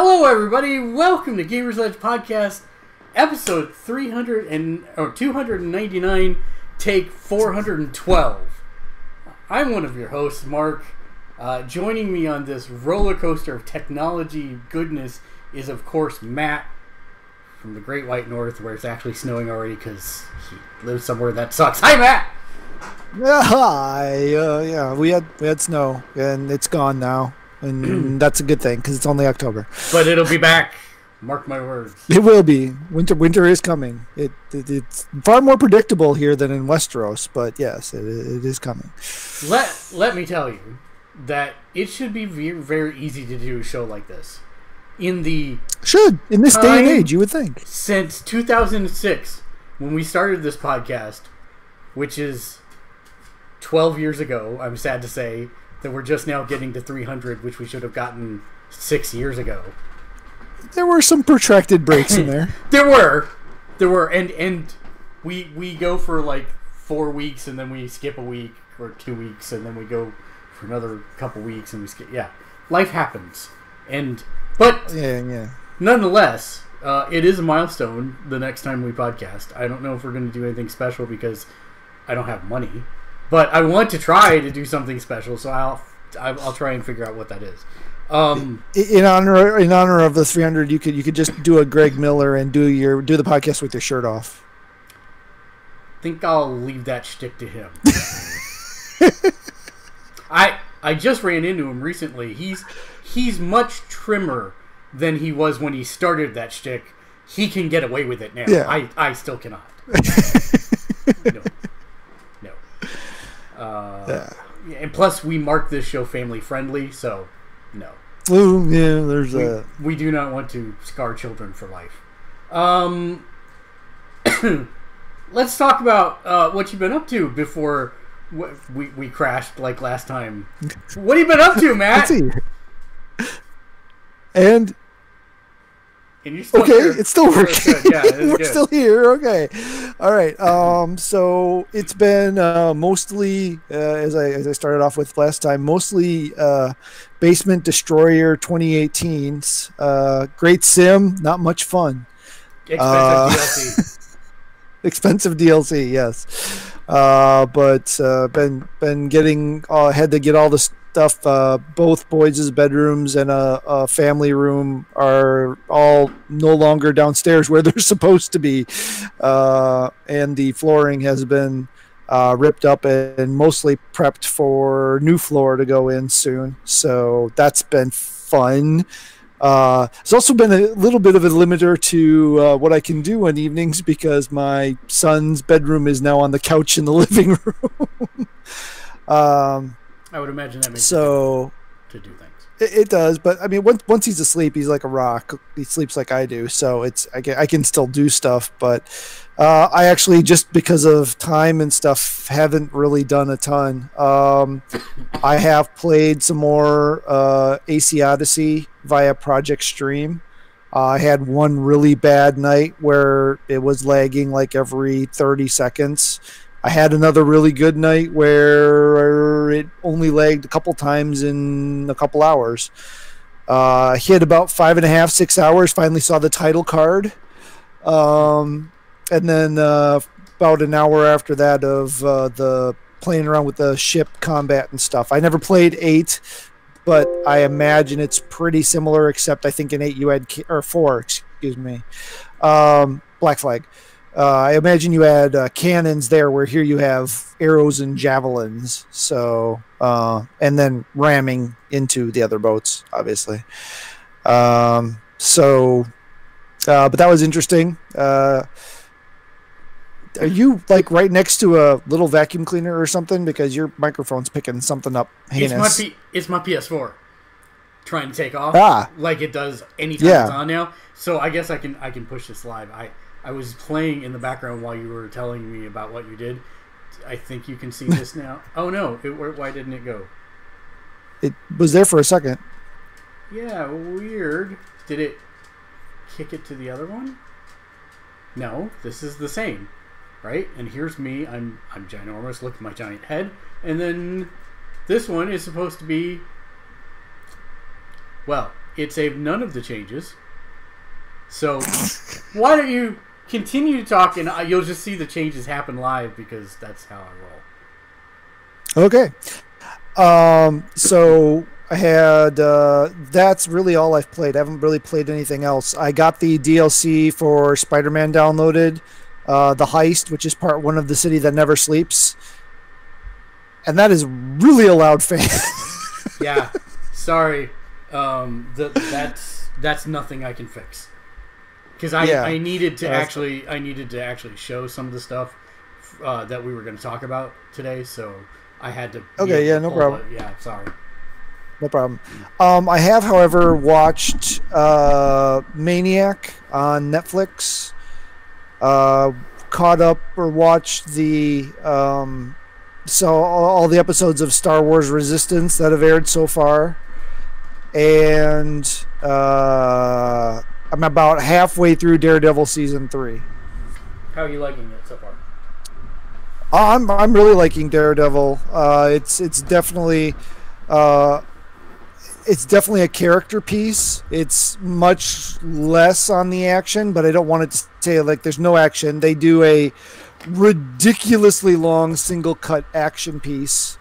Hello, everybody. Welcome to Gamersledge Podcast, episode 299, take 412. I'm one of your hosts, Mark. Joining me on this roller coaster of technology goodness is, of course, Matt from the Great White North, where it's actually snowing already because he lives somewhere that sucks. Hi, Matt. Yeah, hi. We had snow, and it's gone now, and that's a good thing because it's only October. But it'll be back. Mark my words. It will be. Winter is coming. It's far more predictable here than in Westeros, but yes, it is coming. Let me tell you that it should be very, very easy to do a show like this. In this day and age, you would think. Since 2006, when we started this podcast, which is 12 years ago, I'm sad to say that we're just now getting to 300, which we should have gotten 6 years ago. There were some protracted breaks in there. There were, and we go for like 4 weeks, and then we skip a week or 2 weeks, and then we go for another couple weeks, and we skip. Yeah, life happens, but nonetheless, it is a milestone. The next time we podcast, I don't know if we're going to do anything special because I don't have money, but I want to try to do something special, so I'll try and figure out what that is. In honor of the 300, you could just do a Greg Miller and do the podcast with your shirt off. I think I'll leave that shtick to him. I just ran into him recently. He's much trimmer than he was when he started that shtick. He can get away with it now. Yeah. I still cannot. No. Yeah. And plus, we mark this show family friendly, so no. Oh, yeah, we do not want to scar children for life. Let's talk about what you've been up to before we crashed like last time. What have you been up to, Matt? Let's see. And you're still okay, here. It's still working. Yeah, we're good. Still here. Okay, all right. So it's been mostly as I started off with last time, mostly Basement Destroyer 2018's great sim, not much fun. Expensive DLC. Expensive DLC, yes. But been getting had to get all the stuff. Both boys' bedrooms and a family room are all no longer downstairs where they're supposed to be, and the flooring has been ripped up and mostly prepped for new floor to go in soon. So that's been fun. It's also been a little bit of a limiter to what I can do on evenings because my son's bedroom is now on the couch in the living room. I would imagine that makes sense to do things. It does, but I mean, once he's asleep, he's like a rock. He sleeps like I do, so I can still do stuff. But I actually, just because of time and stuff, haven't really done a ton. I have played some more AC Odyssey via Project Stream. I had one really bad night where it was lagging like every 30 seconds. I had another really good night where it only lagged a couple times in a couple hours. Hit about 5.5, 6 hours, finally saw the title card. And then about an hour after that of the playing around with the ship combat and stuff. I never played 8, but I imagine it's pretty similar, except I think in 8 you had, or 4, excuse me, Black Flag. I imagine you had cannons there, where here you have arrows and javelins. So, and then ramming into the other boats, obviously. But that was interesting. Are you like right next to a little vacuum cleaner or something? Because your microphone's picking something up heinous. It's my PS4 trying to take off like it does anytime it's on now. So I guess I can push this live. I was playing in the background while you were telling me about what you did. I think you can see this now. Oh no! Why didn't it go? It was there for a second. Yeah, weird. Did it kick it to the other one? No, this is the same, right? And here's me. I'm ginormous. Look at my giant head. And then this one is supposed to be. Well, it saved none of the changes. So why don't you continue to talk, and you'll just see the changes happen live, because that's how I roll. Okay. So I had that's really all I've played. I haven't really played anything else. I got the DLC for Spider-Man downloaded, the Heist, which is part 1 of The City That Never Sleeps, and that is really a loud fan. Yeah, sorry. That's nothing I can fix, because I needed to actually show some of the stuff that we were going to talk about today, so I had to. Okay, yeah, no problem. Yeah, sorry. No problem. I have, however, watched Maniac on Netflix. Caught up or watched the all the episodes of Star Wars Resistance that have aired so far, and I'm about halfway through Daredevil season 3. How are you liking it so far? I'm really liking Daredevil. It's definitely a character piece. It's much less on the action, but I don't want it to say like there's no action. They do a ridiculously long single cut action piece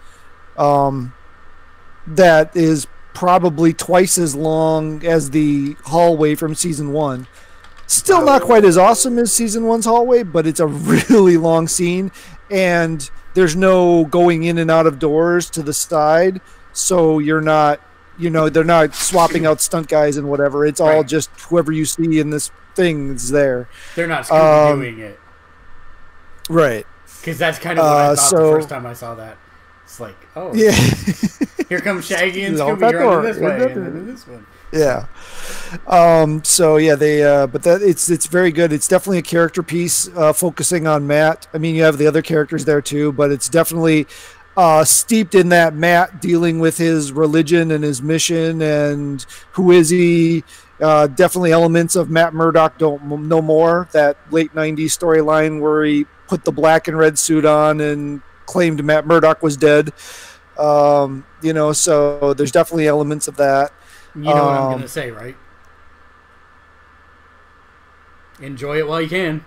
that is probably twice as long as the hallway from season 1. Still not quite as awesome as season 1's hallway, but it's a really long scene, and there's no going in and out of doors to the side, so you're not, they're not swapping out stunt guys and whatever. It's all just whoever you see in this thing is there. They're not Scooby-Dooing it. Right. Because that's kind of what I thought the first time I saw that. It's like, oh, yeah. Here comes Shaggy and Scooby. You're running this way, and then this one. Yeah. So yeah, but it's very good. It's definitely a character piece, focusing on Matt. I mean, you have the other characters there too, but it's definitely steeped in that Matt dealing with his religion and his mission and who is he. Definitely elements of Matt Murdock Don't No More, that late 90s storyline where he put the black and red suit on and claimed Matt Murdock was dead. So there's definitely elements of that. You know what I'm going to say, right? Enjoy it while you can.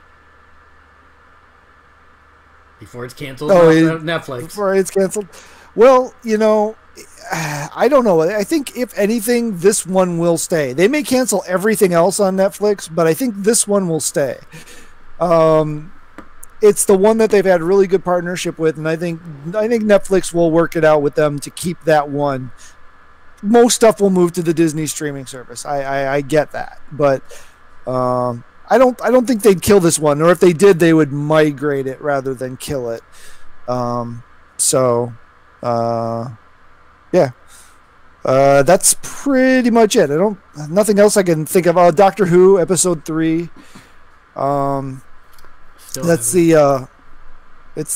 Before it's canceled on Netflix. Before it's canceled. Well, I don't know. I think if anything, this one will stay. They may cancel everything else on Netflix, but I think this one will stay. It's the one that they've had a really good partnership with, and I think Netflix will work it out with them to keep that one. Most stuff will move to the Disney streaming service. I get that, but I don't think they'd kill this one, or if they did, they would migrate it rather than kill it. That's pretty much it. Nothing else I can think of. Doctor Who episode 3. It's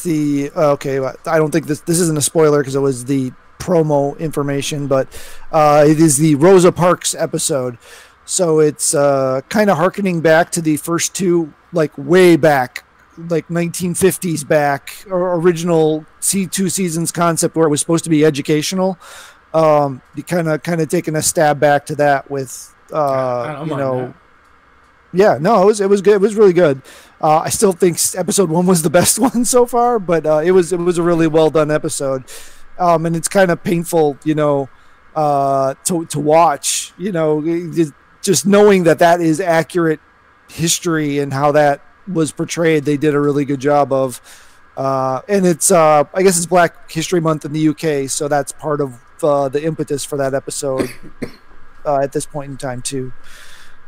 the okay. I don't think this isn't a spoiler because it was the promo information, but it is the Rosa Parks episode. So it's kind of harkening back to the first 2, like way back, like 1950s back, or original 2 seasons concept where it was supposed to be educational. You kind of taking a stab back to that with yeah, no, it was good. It was really good. I still think episode 1 was the best one so far, but it was a really well done episode. And it's kind of painful, to watch, just knowing that is accurate history and how that was portrayed. They did a really good job of, and it's, I guess it's Black History Month in the UK. So that's part of the impetus for that episode at this point in time too.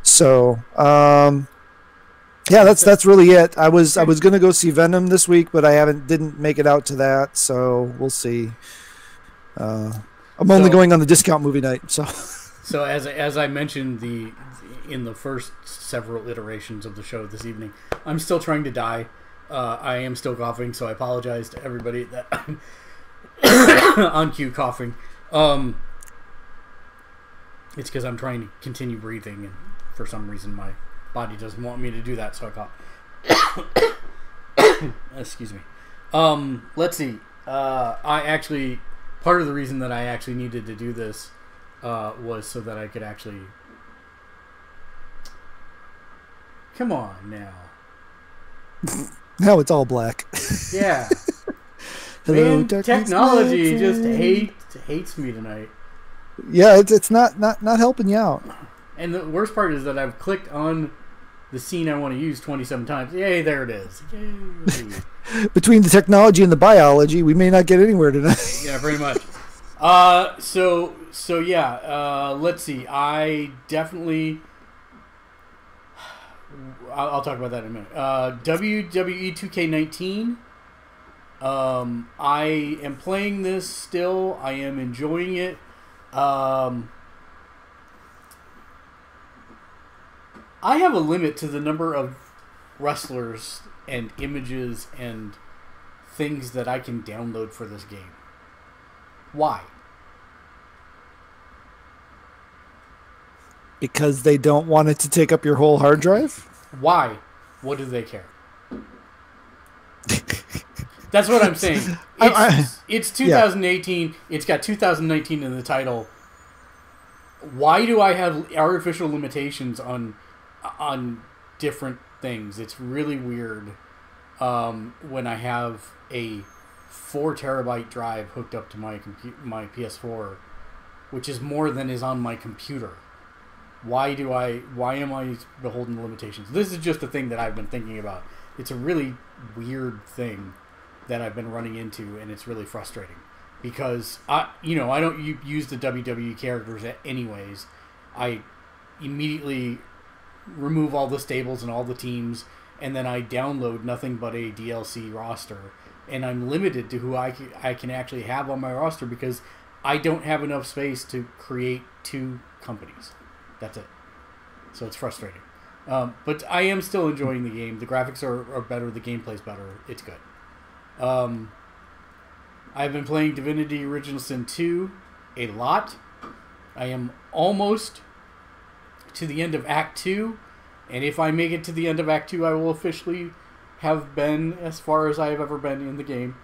So, yeah, that's really it. I was going to go see Venom this week, but I didn't make it out to that. So we'll see. I'm only going on the discount movie night. So as I mentioned in the first several iterations of the show this evening, I'm still trying to die. I am still coughing, so I apologize to everybody that I'm on cue coughing. It's because I'm trying to continue breathing, and for some reason my body doesn't want me to do that, so I cough. Excuse me. Let's see. Part of the reason that I actually needed to do this was so that I could actually. Come on now. Now it's all black. Yeah. Hello, Man, technology just hates me tonight. Yeah, it's not helping you out. And the worst part is that I've clicked on the scene I want to use 27 times. Yay, there it is. Yay. Between the technology and the biology, we may not get anywhere tonight. Yeah, pretty much. So yeah, let's see. I definitely... I'll talk about that in a minute. WWE 2K19. I am playing this still. I am enjoying it. I have a limit to the number of wrestlers and images and things that I can download for this game. Why? Because they don't want it to take up your whole hard drive? Why? What do they care? That's what I'm saying. It's 2018. Yeah. It's got 2019 in the title. Why do I have artificial limitations on different things? It's really weird when I have a 4 terabyte drive hooked up to my PS4, which is more than is on my computer. Why am I beholden to limitations? This is just a thing that I've been thinking about. It's a really weird thing that I've been running into, and it's really frustrating because I don't use the WWE characters anyways. I immediately remove all the stables and all the teams, and then I download nothing but a DLC roster, and I'm limited to who I can actually have on my roster because I don't have enough space to create 2 companies. That's it. So it's frustrating. But I am still enjoying the game. The graphics are better. The gameplay's better. It's good. I've been playing Divinity Original Sin 2 a lot. I am almost to the end of Act 2. And if I make it to the end of Act 2, I will officially have been as far as I have ever been in the game.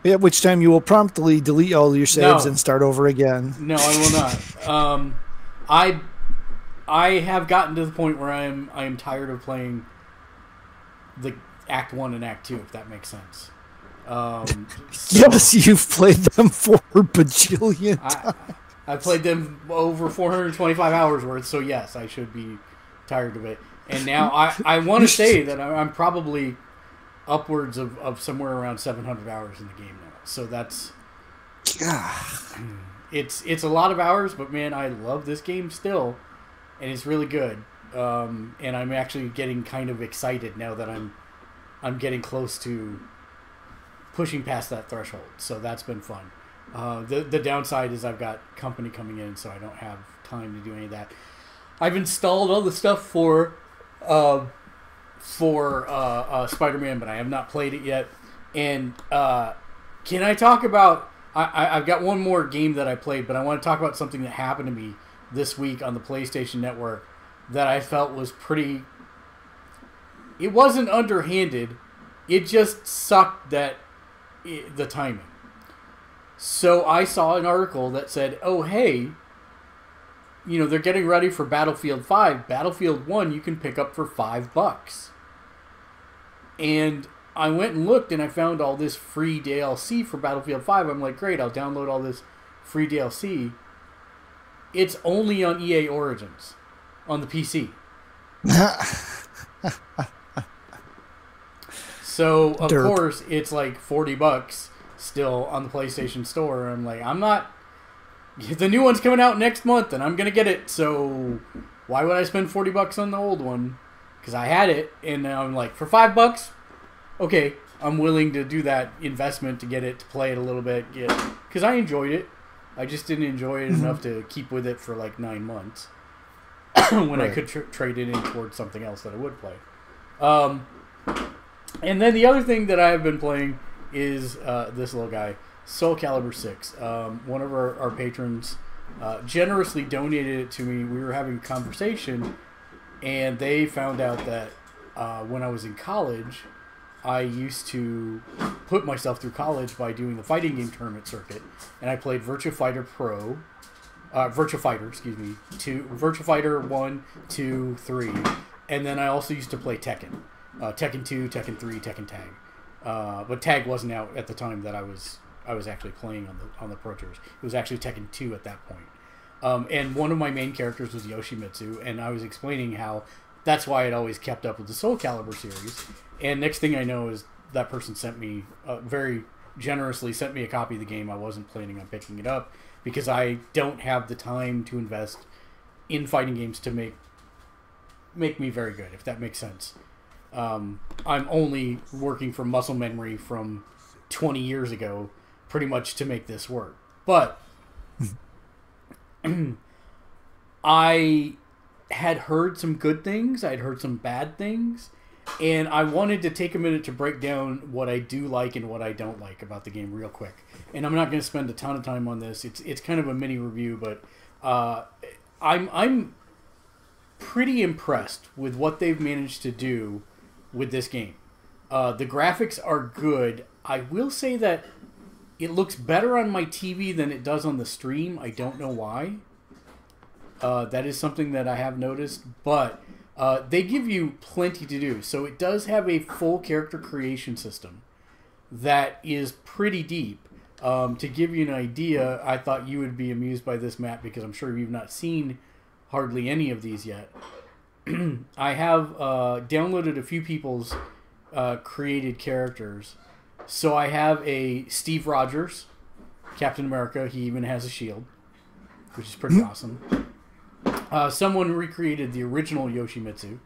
At which time you will promptly delete all your saves and start over again. No, I will not. I have gotten to the point where I am tired of playing the Act 1 and Act 2, if that makes sense. Yes, you've played them 4 bajillion times. I played them over 425 hours worth, so yes, I should be tired of it. And now I want to say that I'm probably upwards of somewhere around 700 hours in the game now. So that's... It's a lot of hours, but man, I love this game still. And it's really good. And I'm actually getting kind of excited now that I'm getting close to pushing past that threshold. So that's been fun. The downside is I've got company coming in, so I don't have time to do any of that. I've installed all the stuff for Spider-Man, but I have not played it yet. And can I talk about... I've got one more game that I played, but I want to talk about something that happened to me this week on the PlayStation Network that I felt was pretty... It wasn't underhanded. It just sucked the timing. So I saw an article that said, oh, hey, they're getting ready for Battlefield 5. Battlefield 1 you can pick up for $5. And I went and looked, and I found all this free DLC for Battlefield 5. I'm like, great, I'll download all this free DLC. It's only on EA Origins on the PC. So, of course, it's like $40 still on the PlayStation Store. I'm like, I'm not... The new one's coming out next month, and I'm going to get it, so why would I spend $40 on the old one? Because I had it, and now I'm like, for $5, okay, I'm willing to do that investment to get it, to play it a little bit, because I enjoyed it. I just didn't enjoy it enough to keep with it for like 9 months when I could trade it in towards something else that I would play. And then the other thing that I have been playing is this little guy, SoulCalibur 6. One of our patrons generously donated it to me. We were having a conversation, and they found out that when I was in college, I used to put myself through college by doing the fighting game tournament circuit, and I played Virtua Fighter Pro, Virtua Fighter, excuse me, Virtua Fighter 1, 2, 3, and then I also used to play Tekken, Tekken 2, Tekken 3, Tekken Tag, but Tag wasn't out at the time that I was actually playing on the Pro Tours. It was actually Tekken 2 at that point, and one of my main characters was Yoshimitsu, and I was explaining how that's why I'd always kept up with the SoulCalibur series. And next thing I know is that person sent me, very generously sent me a copy of the game. I wasn't planning on picking it up because I don't have the time to invest in fighting games to make me very good, if that makes sense. I'm only working from muscle memory from 20 years ago, pretty much, to make this work. But I had heard some good things. I had heard some bad things. And I wanted to take a minute to break down what I do like and what I don't like about the game real quick. And I'm not going to spend a ton of time on this. It's kind of a mini review, but I'm pretty impressed with what they've managed to do with this game. The graphics are good. I will say that it looks better on my TV than it does on the stream. I don't know why. That is something that I have noticed, but they give you plenty to do. So it does have a full character creation system that is pretty deep. To give you an idea, I thought you would be amused by this map because I'm sure you've not seen hardly any of these yet. I have downloaded a few people's created characters. So I have a Steve Rogers, Captain America. He even has a shield, which is pretty awesome. Someone recreated the original Yoshimitsu,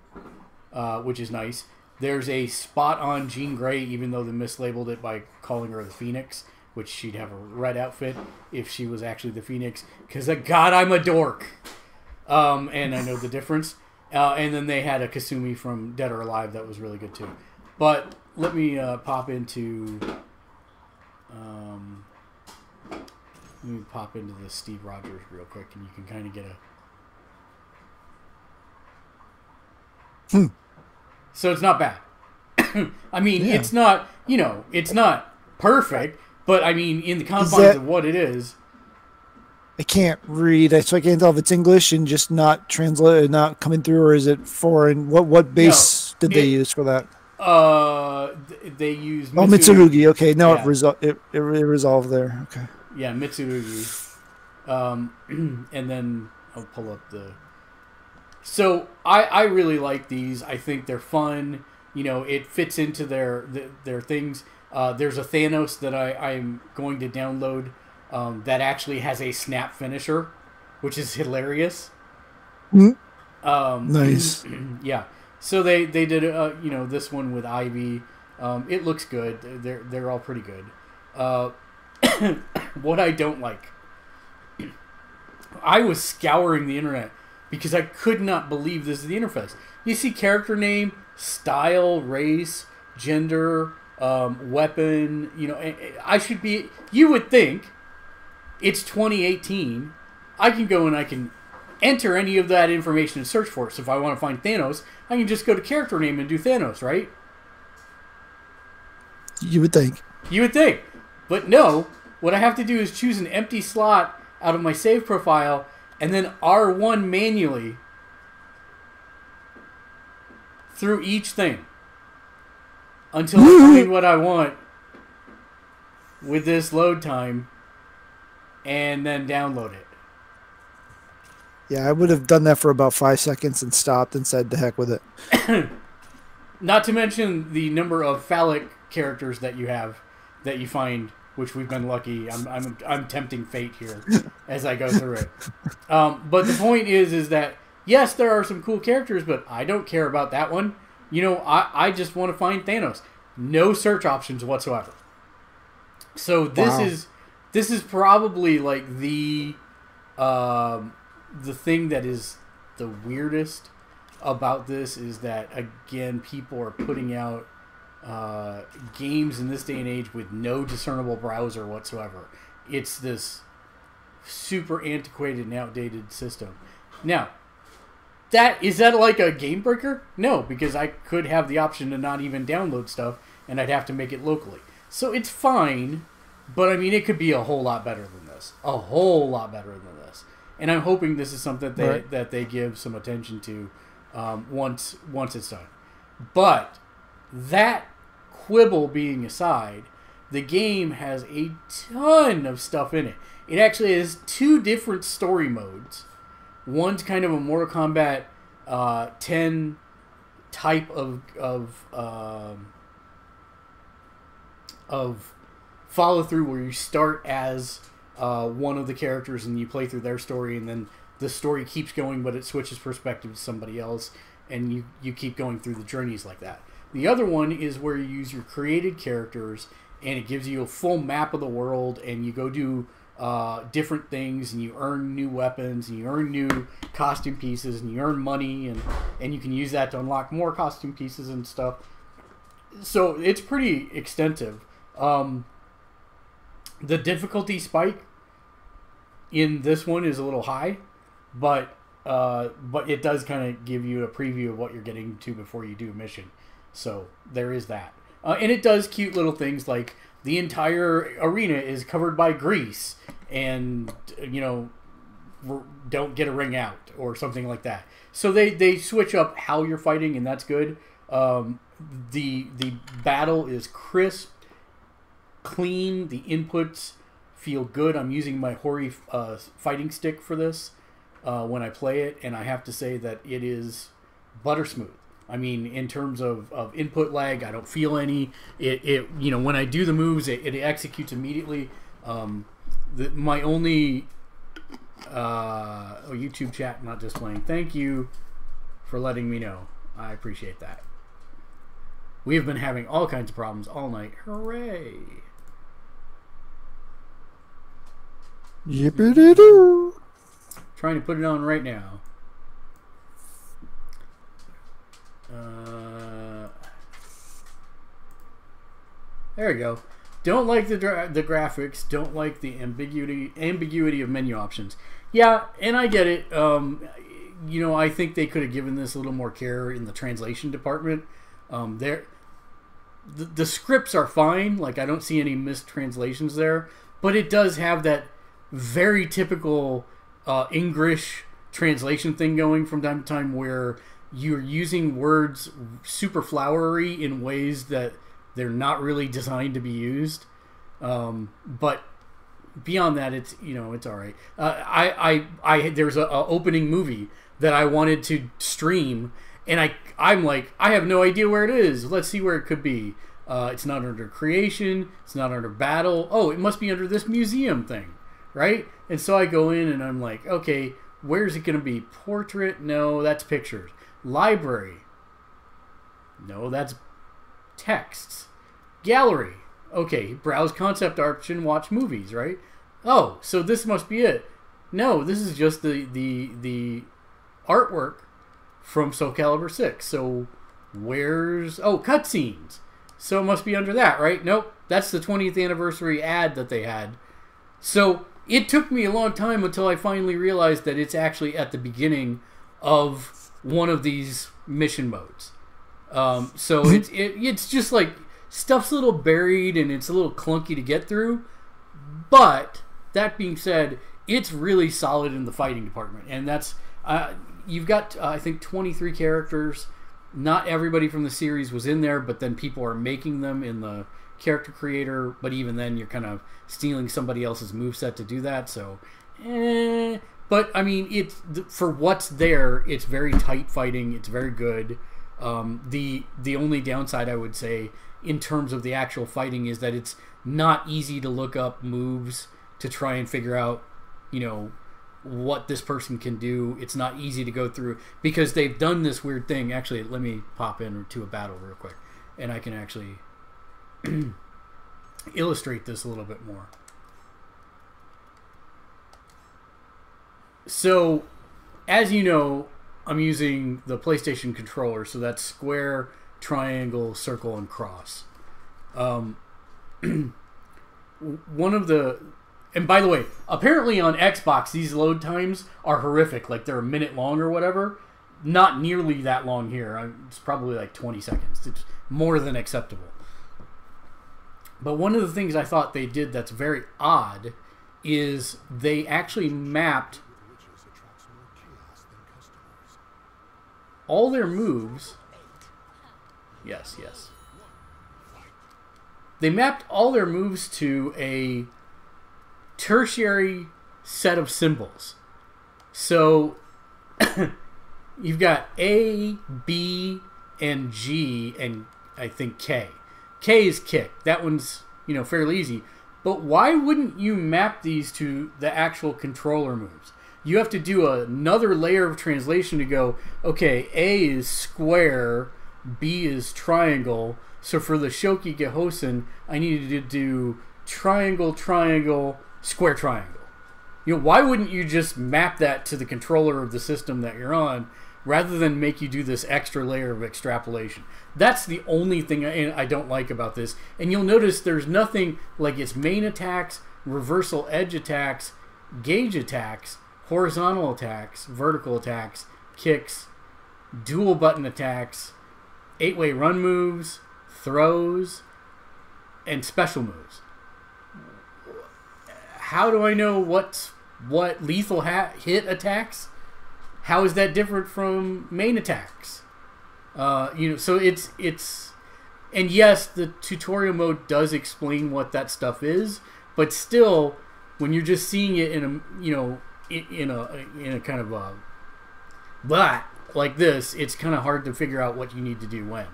which is nice. There's a spot-on Jean Grey, even though they mislabeled it by calling her the Phoenix, which she'd have a red outfit if she was actually the Phoenix. Because, God, I'm a dork. And I know the difference. And then they had a Kasumi from Dead or Alive that was really good, too. But let me pop into... the Steve Rogers real quick, and you can kind of get a... So it's not bad. I mean, it's not, it's not perfect, but I mean, in the confines of what it is. I can't read, so I can't tell if it's English and just not translated, not coming through, or is it foreign? What base did they use for that? They use Mitsurugi. Oh, Mitsurugi. Okay, no, it resolved there. Okay. Yeah, Mitsurugi. And then I'll pull up the... So I really like these. I think they're fun. It fits into their things. There's a Thanos that I'm going to download that actually has a snap finisher, which is hilarious. Nice. Yeah. So they did this one with Ivy. It looks good. They're all pretty good. What I don't like, I was scouring the internet because I could not believe this is the interface. You see character name, style, race, gender, weapon. You would think it's 2018. I can go and I can enter any of that information and search for it. So if I want to find Thanos, I can just go to character name and do Thanos, right? You would think. You would think. But no, what I have to do is choose an empty slot out of my save profile and then R1 manually through each thing until I find what I want with this load time and then download it. Yeah, I would have done that for about 5 seconds and stopped and said, "The heck with it." Not to mention the number of phallic characters that you have that you find, which we've been lucky. I'm tempting fate here as I go through it. But the point is that yes, there are some cool characters, but I don't care about that one. I just want to find Thanos. No search options whatsoever. So this is probably like the thing that is the weirdest about this is that, again, people are putting out games in this day and age with no discernible browser whatsoever. It's this super antiquated and outdated system. Now, is that like a game breaker? No, because I could have the option to not even download stuff and I'd have to make it locally. So it's fine, but I mean, it could be a whole lot better than this. A whole lot better than this. And I'm hoping this is something that they give some attention to once it's done. But that quibble being aside, the game has a ton of stuff in it. It actually has 2 different story modes. One's kind of a Mortal Kombat 10 type of follow through, where you start as one of the characters and you play through their story, and then the story keeps going, but it switches perspective to somebody else, and you keep going through the journeys like that. The other one is where you use your created characters, and it gives you a full map of the world, and you go do different things, and you earn new weapons, and you earn new costume pieces, and you earn money, and you can use that to unlock more costume pieces and stuff. So it's pretty extensive. The difficulty spike in this one is a little high, but it does kind of give you a preview of what you're getting to before you do a mission. So there is that. And it does cute little things like the entire arena is covered by grease, and don't get a ring out or something like that. So they switch up how you're fighting, and that's good. The battle is crisp, clean. The inputs feel good. I'm using my Hori fighting stick for this when I play it, and I have to say that it is butter smooth. I mean, in terms of input lag, I don't feel any. It when I do the moves, it executes immediately. My only YouTube chat not displaying. Thank you for letting me know. I appreciate that. We have been having all kinds of problems all night. Hooray! Yippee-doo! Trying to put it on right now. There we go. Don't like the graphics. Don't like the ambiguity of menu options. Yeah, and I get it. I think they could have given this a little more care in the translation department. The scripts are fine. Like, I don't see any mistranslations there, but it does have that very typical English translation thing going from time to time, where you're using words super flowery in ways that they're not really designed to be used. But beyond that, it's it's all right. There's a opening movie that I wanted to stream, and I'm like, I have no idea where it is. Let's see where it could be. It's not under creation. It's not under battle. Oh, it must be under this museum thing, right? And so I go in and I'm like, okay, where's it going to be? Portrait? No, that's pictures. Library? No, that's texts. Gallery? Okay, browse concept art and watch movies, right? Oh, so this must be it. No, this is just the artwork from SoulCalibur 6. So where's... Oh, cutscenes. So it must be under that, right? Nope, that's the 20th anniversary ad that they had. So it took me a long time until I finally realized that it's actually at the beginning of one of these mission modes. So it's just like stuff's a little buried and it's a little clunky to get through. But that being said, it's really solid in the fighting department, and that's you've got I think 23 characters. Not everybody from the series was in there, but then people are making them in the character creator. But even then, you're kind of stealing somebody else's moveset to do that. So, but I mean, it's for what's there. It's very tight fighting. It's very good. The only downside I would say in terms of the actual fighting is that it's not easy to look up moves to try and figure out, what this person can do. It's not easy to go through because they've done this weird thing. Actually, let me pop into a battle real quick, and I can actually illustrate this a little bit more. So, as you know, I'm using the PlayStation controller, so that's square, triangle, circle, and cross. One of the... And by the way, apparently on Xbox, these load times are horrific. Like, they're a minute long or whatever. Not nearly that long here. It's probably like 20 seconds. It's more than acceptable. But one of the things I thought they did that's very odd is they actually mapped all their moves. Yes. They mapped all their moves to a tertiary set of symbols. So you've got A, B, and G, and I think K. K is kick. That one's, fairly easy. But why wouldn't you map these to the actual controller moves? You have to do another layer of translation to go, okay, A is square, B is triangle. So for the Shoki Gehosen, I needed to do triangle, triangle, square, triangle. Why wouldn't you just map that to the controller of the system that you're on, rather than make you do this extra layer of extrapolation? That's the only thing I don't like about this. And you'll notice there's nothing like its main attacks, reversal edge attacks, gauge attacks, horizontal attacks, vertical attacks, kicks, dual button attacks, 8-way run moves, throws, and special moves. How do I know what lethal hit attacks? How is that different from main attacks? So it's, and yes, the tutorial mode does explain what that stuff is, but still, when you're just seeing it in a kind of a like this, it's kind of hard to figure out what you need to do when.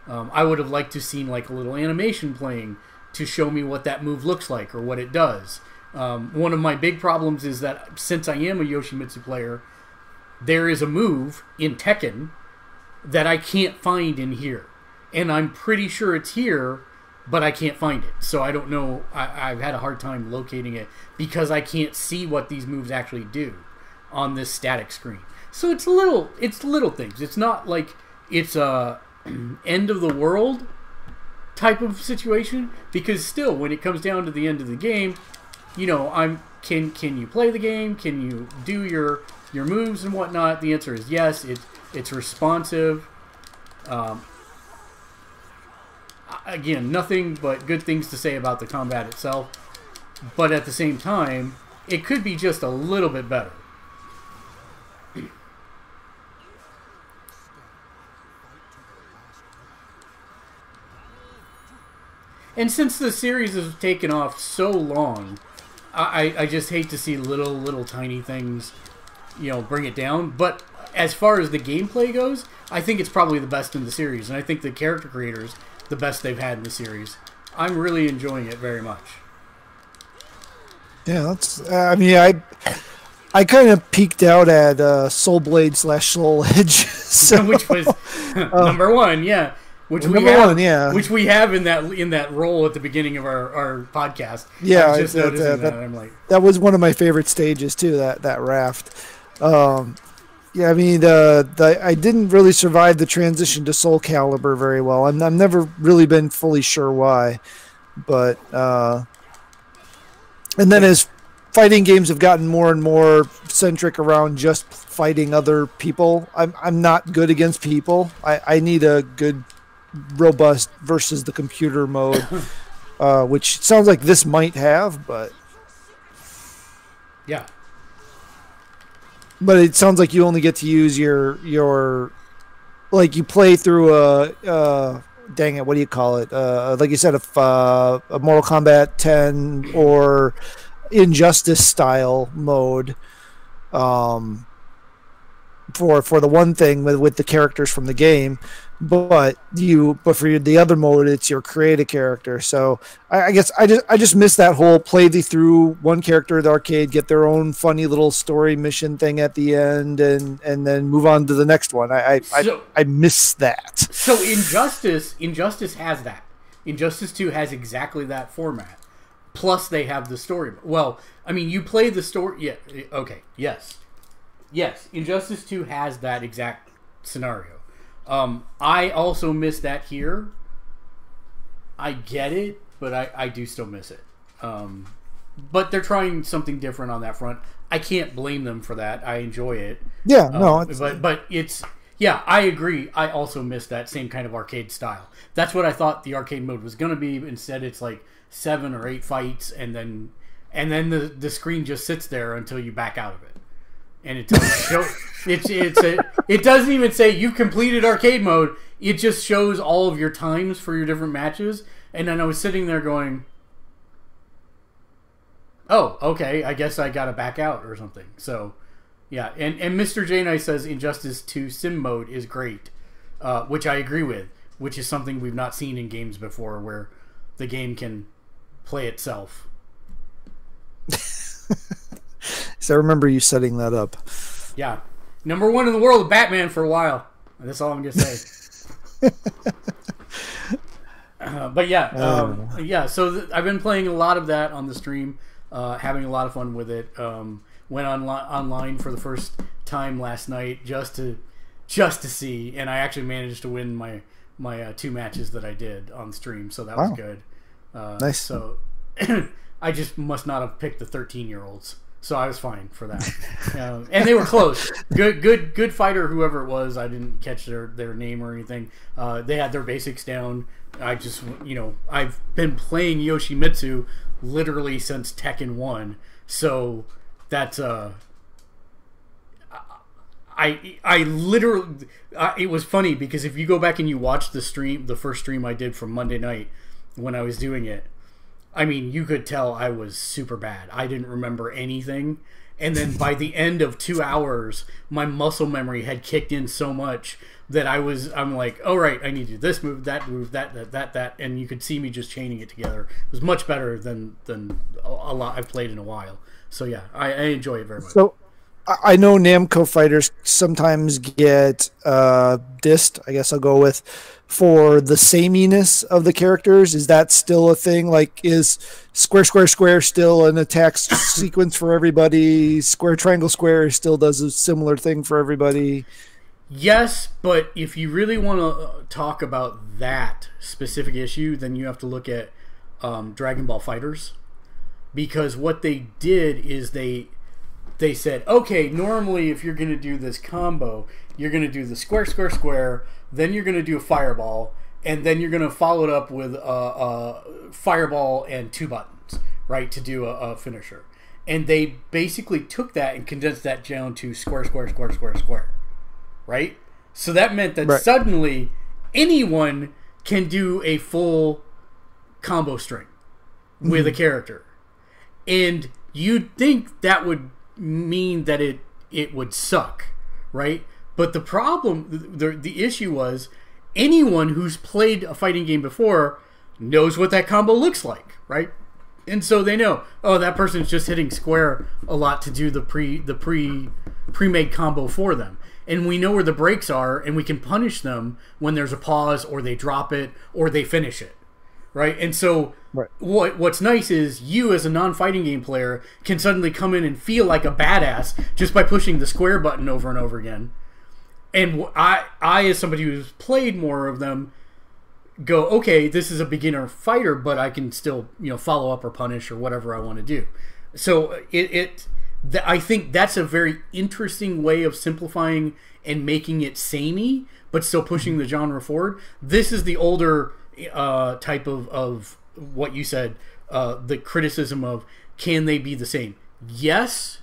I would have liked to seen like a little animation playing to show me what that move looks like or what it does. One of my big problems is that since I am a Yoshimitsu player, there is a move in Tekken that I can't find in here. And I'm pretty sure it's here, but I can't find it. So I don't know. I've had a hard time locating it because I can't see what these moves actually do on this static screen. So it's little things. It's not like it's a end of the world type of situation, because still, when it comes down to the end of the game, can you play the game? Can you do your moves and whatnot? The answer is yes. It's responsive. Again, nothing but good things to say about the combat itself. But at the same time, it could be just a little bit better. And since the series has taken off so long, I just hate to see little tiny things, bring it down. But as far as the gameplay goes, I think it's probably the best in the series. And I think the character creators, the best they've had in the series. I'm really enjoying it very much. Yeah, that's. I kind of peaked out at Soul Blade / Soul Edge, so. Which was number one, yeah. Which we have in that role at the beginning of our podcast. Yeah, I was just noticing that. I'm like, that was one of my favorite stages too. That raft. Yeah, I didn't really survive the transition to SoulCalibur very well. I've never really been fully sure why, but and then as fighting games have gotten more and more centric around just fighting other people, I'm not good against people. I need a good, robust versus the computer mode, which sounds like this might have, but yeah. But it sounds like you only get to use your like you play through dang it, what do you call it? Like you said, a Mortal Kombat 10 or Injustice style mode. For the one thing with the characters from the game, but for the other mode, it's your create a character. So I guess I just miss that whole play through one character at the arcade, get their own funny little story mission thing at the end, and then move on to the next one. I miss that. So Injustice has that. Injustice 2 has exactly that format. Plus they have the story. Well, you play the story. Yeah. Okay. Yes, Injustice 2 has that exact scenario. I also miss that here. I get it, but I do still miss it. But they're trying something different on that front. I can't blame them for that. I enjoy it. Yeah, no. But it's Yeah, I agree. I also miss that same kind of arcade style. That's what I thought the arcade mode was going to be. Instead, it's like 7 or 8 fights, and then the screen just sits there until you back out of it, and it it doesn't even say you completed arcade mode. It just shows all of your times for your different matches, and then I was sitting there going, "Oh, okay, I guess I got to back out or something." So. Yeah, and Mr. J Knight says Injustice 2 Sim mode is great, which I agree with, which is something we've not seen in games before, where the game can play itself. So I remember you setting that up. Yeah. Number 1 in the world of Batman for a while. That's all I'm going to say. But yeah, yeah. So I've been playing a lot of that on the stream, having a lot of fun with it. Went online for the first time last night just to see, and I actually managed to win my 2 matches that I did on stream, so that was good. Nice. So I just must not have picked the 13-year-olds, so I was fine for that. And they were close. Good fighter, whoever it was. I didn't catch their name or anything. They had their basics down. I just, I've been playing Yoshimitsu literally since Tekken 1, so. That's I literally it was funny because if you go back and you watch the first stream I did from Monday night when I was doing it, I mean, you could tell I was super bad. I didn't remember anything, and then by the end of 2 hours, my muscle memory had kicked in so much that I'm like, all right, I need to do this move, that, and you could see me just chaining it together. It was much better than a lot I've played in a while. So yeah, I enjoy it very much. So I know Namco fighters sometimes get dissed, I guess I'll go with, for the sameness of the characters. Is that still a thing? Like, is square, square, square still an attack sequence for everybody? Square, triangle, square still does a similar thing for everybody? Yes, but if you really want to talk about that specific issue, then you have to look at Dragon Ball FighterZ. Because what they did is they said, okay, normally if you're going to do this combo, you're going to do the square, square, square, then you're going to do a fireball, and then you're going to follow it up with a fireball and 2 buttons, right, to do a finisher. And they basically took that and condensed that down to square, square, square, square, square, right? So that meant that suddenly anyone can do a full combo string with a character. And you'd think that would mean that it would suck, right? But the problem, the issue was, anyone who's played a fighting game before knows what that combo looks like, right? And so they know, oh, that person's just hitting square a lot to do the pre-made combo for them. And we know where the breaks are, and we can punish them when there's a pause, or they drop it, or they finish it. Right, and so what's nice is you, as a non-fighting game player, can suddenly come in and feel like a badass just by pushing the square button over and over again. And I as somebody who's played more of them, go, okay, this is a beginner fighter, but I can still follow up or punish or whatever I want to do. So I think that's a very interesting way of simplifying and making it samey, but still pushing the genre forward. This is the older type of what you said, the criticism of, can they be the same? Yes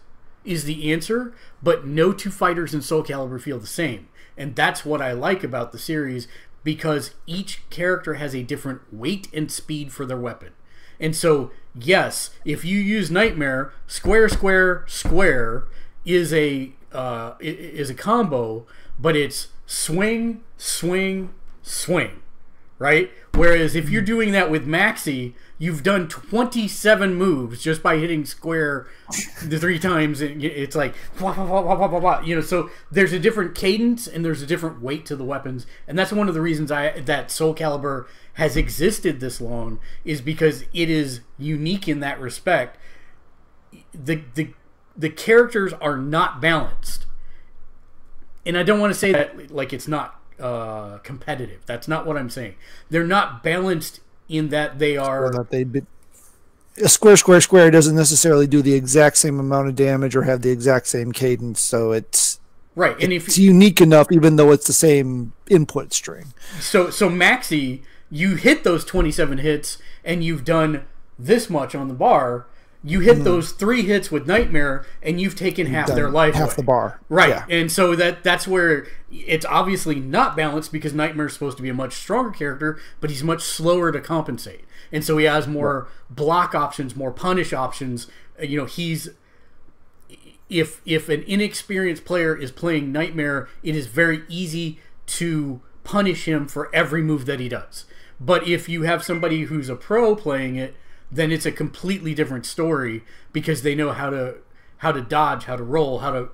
is the answer, but no 2 fighters in SoulCalibur feel the same. And that's what I like about the series, because each character has a different weight and speed for their weapon. And so, yes, if you use Nightmare, square, square, square is a combo, but it's swing, swing, swing. Right? Whereas if you're doing that with Maxi, you've done 27 moves just by hitting square the 3 times. And it's like, blah, blah, blah, blah, blah, blah. So there's a different cadence and there's a different weight to the weapons. And that's one of the reasons that SoulCalibur has existed this long, is because it is unique in that respect. The characters are not balanced. And I don't want to say that like it's not competitive. That's not what I'm saying. They're not balanced in that they are. A square, square, square doesn't necessarily do the exact same amount of damage or have the exact same cadence. So it's Right, and it's unique enough, even though it's the same input string. So Maxi, you hit those 27 hits, and you've done this much on the bar. You hit those 3 hits with Nightmare, and you've taken half their life half away. the bar. Right, yeah. And so that's where it's obviously not balanced, because Nightmare's supposed to be a much stronger character, but he's much slower to compensate. And so he has more block options, more punish options. You know, he's... If an inexperienced player is playing Nightmare, it is very easy to punish him for every move that he does. But if you have somebody who's a pro playing it, then it's a completely different story, because they know how to dodge, how to roll, how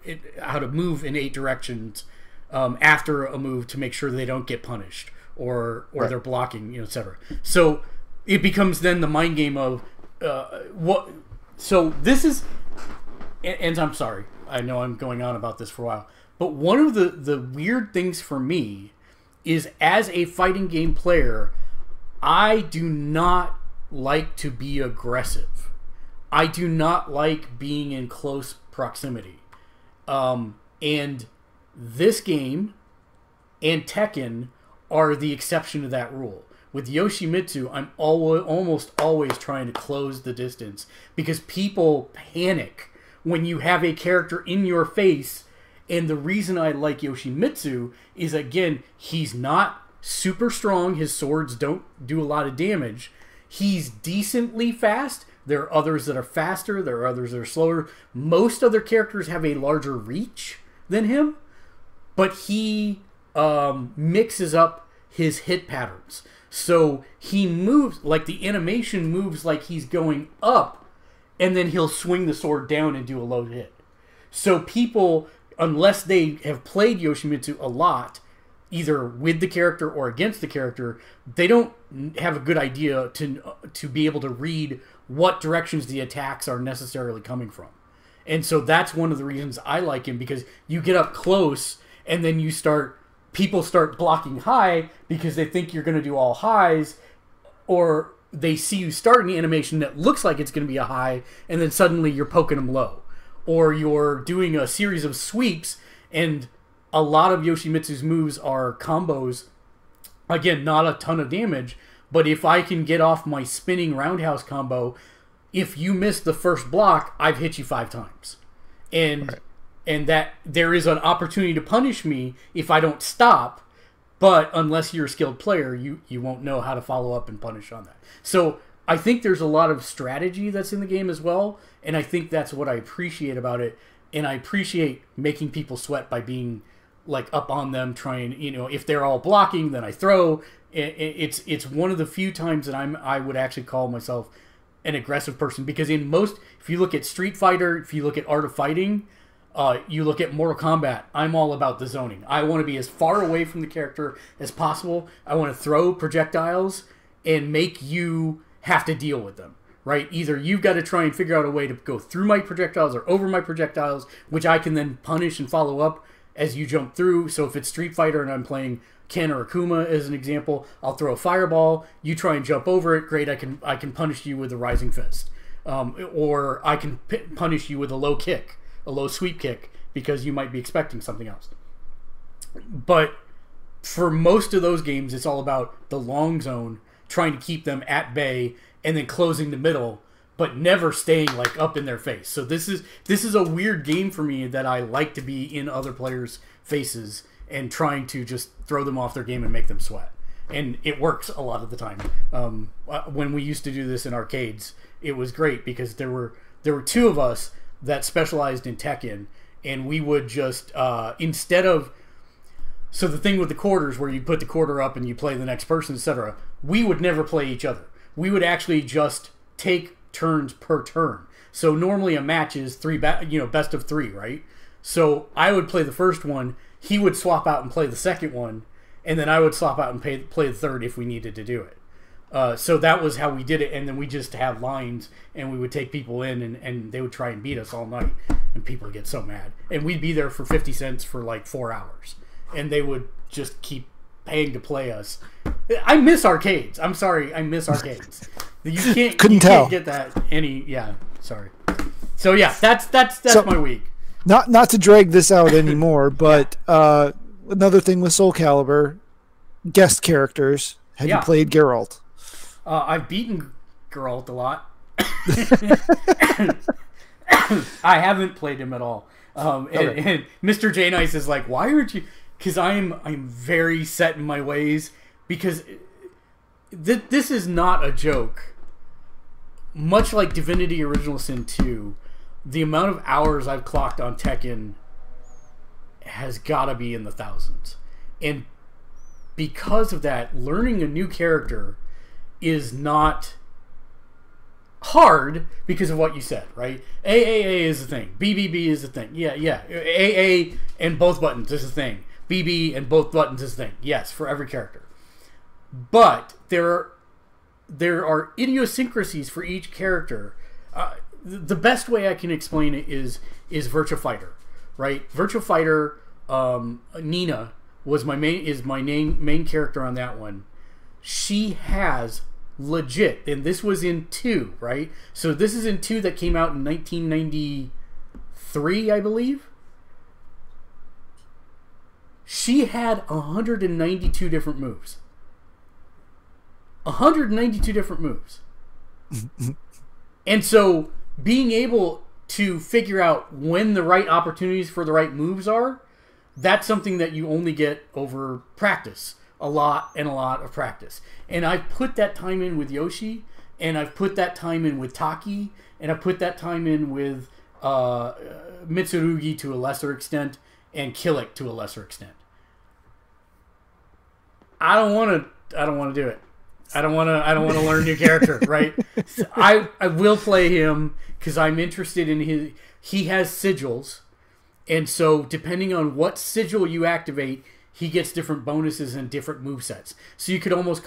to move in 8 directions after a move to make sure they don't get punished or they're blocking, you know, etc. So it becomes then the mind game of what. So this is, and I'm sorry, I know I'm going on about this for a while, but one of the weird things for me is, as a fighting game player, I do not like to be aggressive. I do not like being in close proximity. And this game and Tekken are the exception to that rule. With Yoshimitsu, I'm almost always trying to close the distance, because people panic when you have a character in your face. And the reason I like Yoshimitsu is, again, he's not super strong. His swords don't do a lot of damage. He's decently fast. There are others that are faster. There are others that are slower. Most other characters have a larger reach than him, but he mixes up his hit patterns. So he moves, like the animation moves like he's going up, and then he'll swing the sword down and do a low hit. So people, unless they have played Yoshimitsu a lot, either with the character or against the character, they don't have a good idea to be able to read what directions the attacks are necessarily coming from. And so that's one of the reasons I like him, because you get up close and then people start blocking high because they think you're going to do all highs, or they see you start an animation that looks like it's going to be a high, and then suddenly you're poking them low. Or you're doing a series of sweeps, and a lot of Yoshimitsu's moves are combos. Again, not a ton of damage, but if I can get off my spinning roundhouse combo, if you miss the first block, I've hit you 5 times. And that there is an opportunity to punish me if I don't stop, but unless you're a skilled player, you won't know how to follow up and punish on that. So I think there's a lot of strategy that's in the game as well, and I think that's what I appreciate about it. And I appreciate making people sweat by being like up on them, trying, you know, if they're all blocking, then I throw. It's one of the few times that I would actually call myself an aggressive person, because if you look at Street Fighter, if you look at Art of Fighting, you look at Mortal Kombat, I'm all about the zoning. I want to be as far away from the character as possible. I want to throw projectiles and make you have to deal with them, right? Either you've got to try and figure out a way to go through my projectiles or over my projectiles, which I can then punish and follow up as you jump through. So if it's Street Fighter and I'm playing Ken or Akuma as an example, I'll throw a fireball, you try and jump over it, great, I can punish you with a rising fist. Or I can punish you with a low kick, a low sweep kick, because you might be expecting something else. But for most of those games, it's all about the long zone, trying to keep them at bay, and then closing the middle, but never staying like up in their face. So this is a weird game for me, that I like to be in other players' faces and trying to just throw them off their game and make them sweat. And it works a lot of the time. When we used to do this in arcades, it was great, because there were 2 of us that specialized in Tekken, and we would just instead of, so the thing with the quarters where you put the quarter up and you play the next person, etc., we would never play each other. We would actually just take turns per turn. So normally a match is best of 3, right? So I would play the first one, he would swap out and play the second one, and then I would swap out and play the third if we needed to do it. So that was how we did it, and then we just had lines, and we would take people in, and they would try and beat us all night, and people would get so mad. And we'd be there for 50 cents for like 4 hours, and they would just keep paying to play us. I miss arcades. I'm sorry, I miss arcades. You can't get that any. Yeah, sorry. So yeah, that's my week. not to drag this out anymore, but another thing with SoulCalibur, guest characters. Have you played Geralt? I've beaten Geralt a lot. I haven't played him at all. And Mr. J Nice is like, why aren't you? Because I'm very set in my ways. Because this is not a joke. Much like Divinity Original Sin 2, the amount of hours I've clocked on Tekken has got to be in the thousands. And because of that, learning a new character is not hard because of what you said, right? AAA is a thing. BBB is a thing. Yeah. AA and both buttons is a thing. BB and both buttons is a thing. Yes, for every character. But there are idiosyncrasies for each character. The best way I can explain it is Virtua Fighter, right? Virtua Fighter, Nina was my main character on that one. She has legit, and this was in 2, right? So this is in 2 that came out in 1993, I believe. She had 192 different moves. 192 different moves. And so being able to figure out when the right opportunities for the right moves are, that's something that you only get over practice. A lot of practice. And I've put that time in with Yoshi, and I've put that time in with Taki, and I've put that time in with Mitsurugi to a lesser extent, and Killick to a lesser extent. I don't want to do it. I don't want to learn a new character, right? So I will play him because I'm interested in his. He has sigils, and so depending on what sigil you activate, he gets different bonuses and different movesets. So you could almost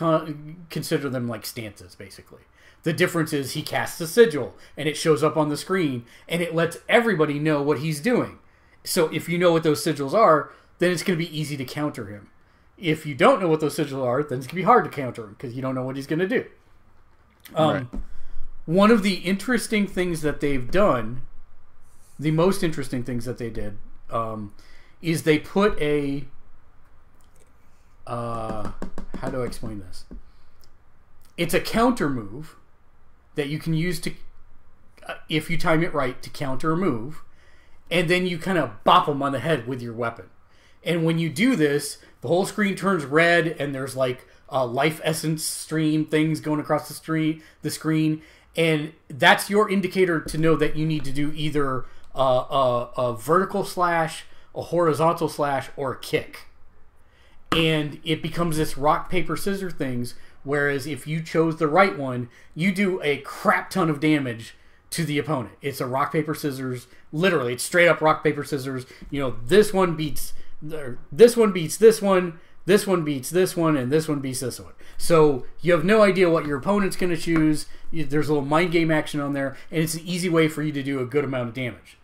consider them like stances, basically. The difference is he casts a sigil, and it shows up on the screen, and it lets everybody know what he's doing. So if you know what those sigils are, then it's going to be easy to counter him. If you don't know what those sigils are, then it's going to be hard to counter him because you don't know what he's going to do. Right. One of the interesting things that they've done, the most interesting things that they did, is they put a... how do I explain this? It's a counter move that you can use to, if you time it right, to counter a move, and then you kind of bop them on the head with your weapon. And when you do this, the whole screen turns red, and there's like life essence stream things going across the screen, and that's your indicator to know that you need to do either a vertical slash, a horizontal slash, or a kick. And it becomes this rock, paper, scissors things, whereas if you chose the right one, you do a crap ton of damage to the opponent. It's a rock, paper, scissors. Literally, it's straight up rock, paper, scissors. You know, this one beats this one, beats this one, this one beats this one, and this one beats this one. So you have no idea what your opponent's going to choose. There's a little mind game action on there, and it's an easy way for you to do a good amount of damage.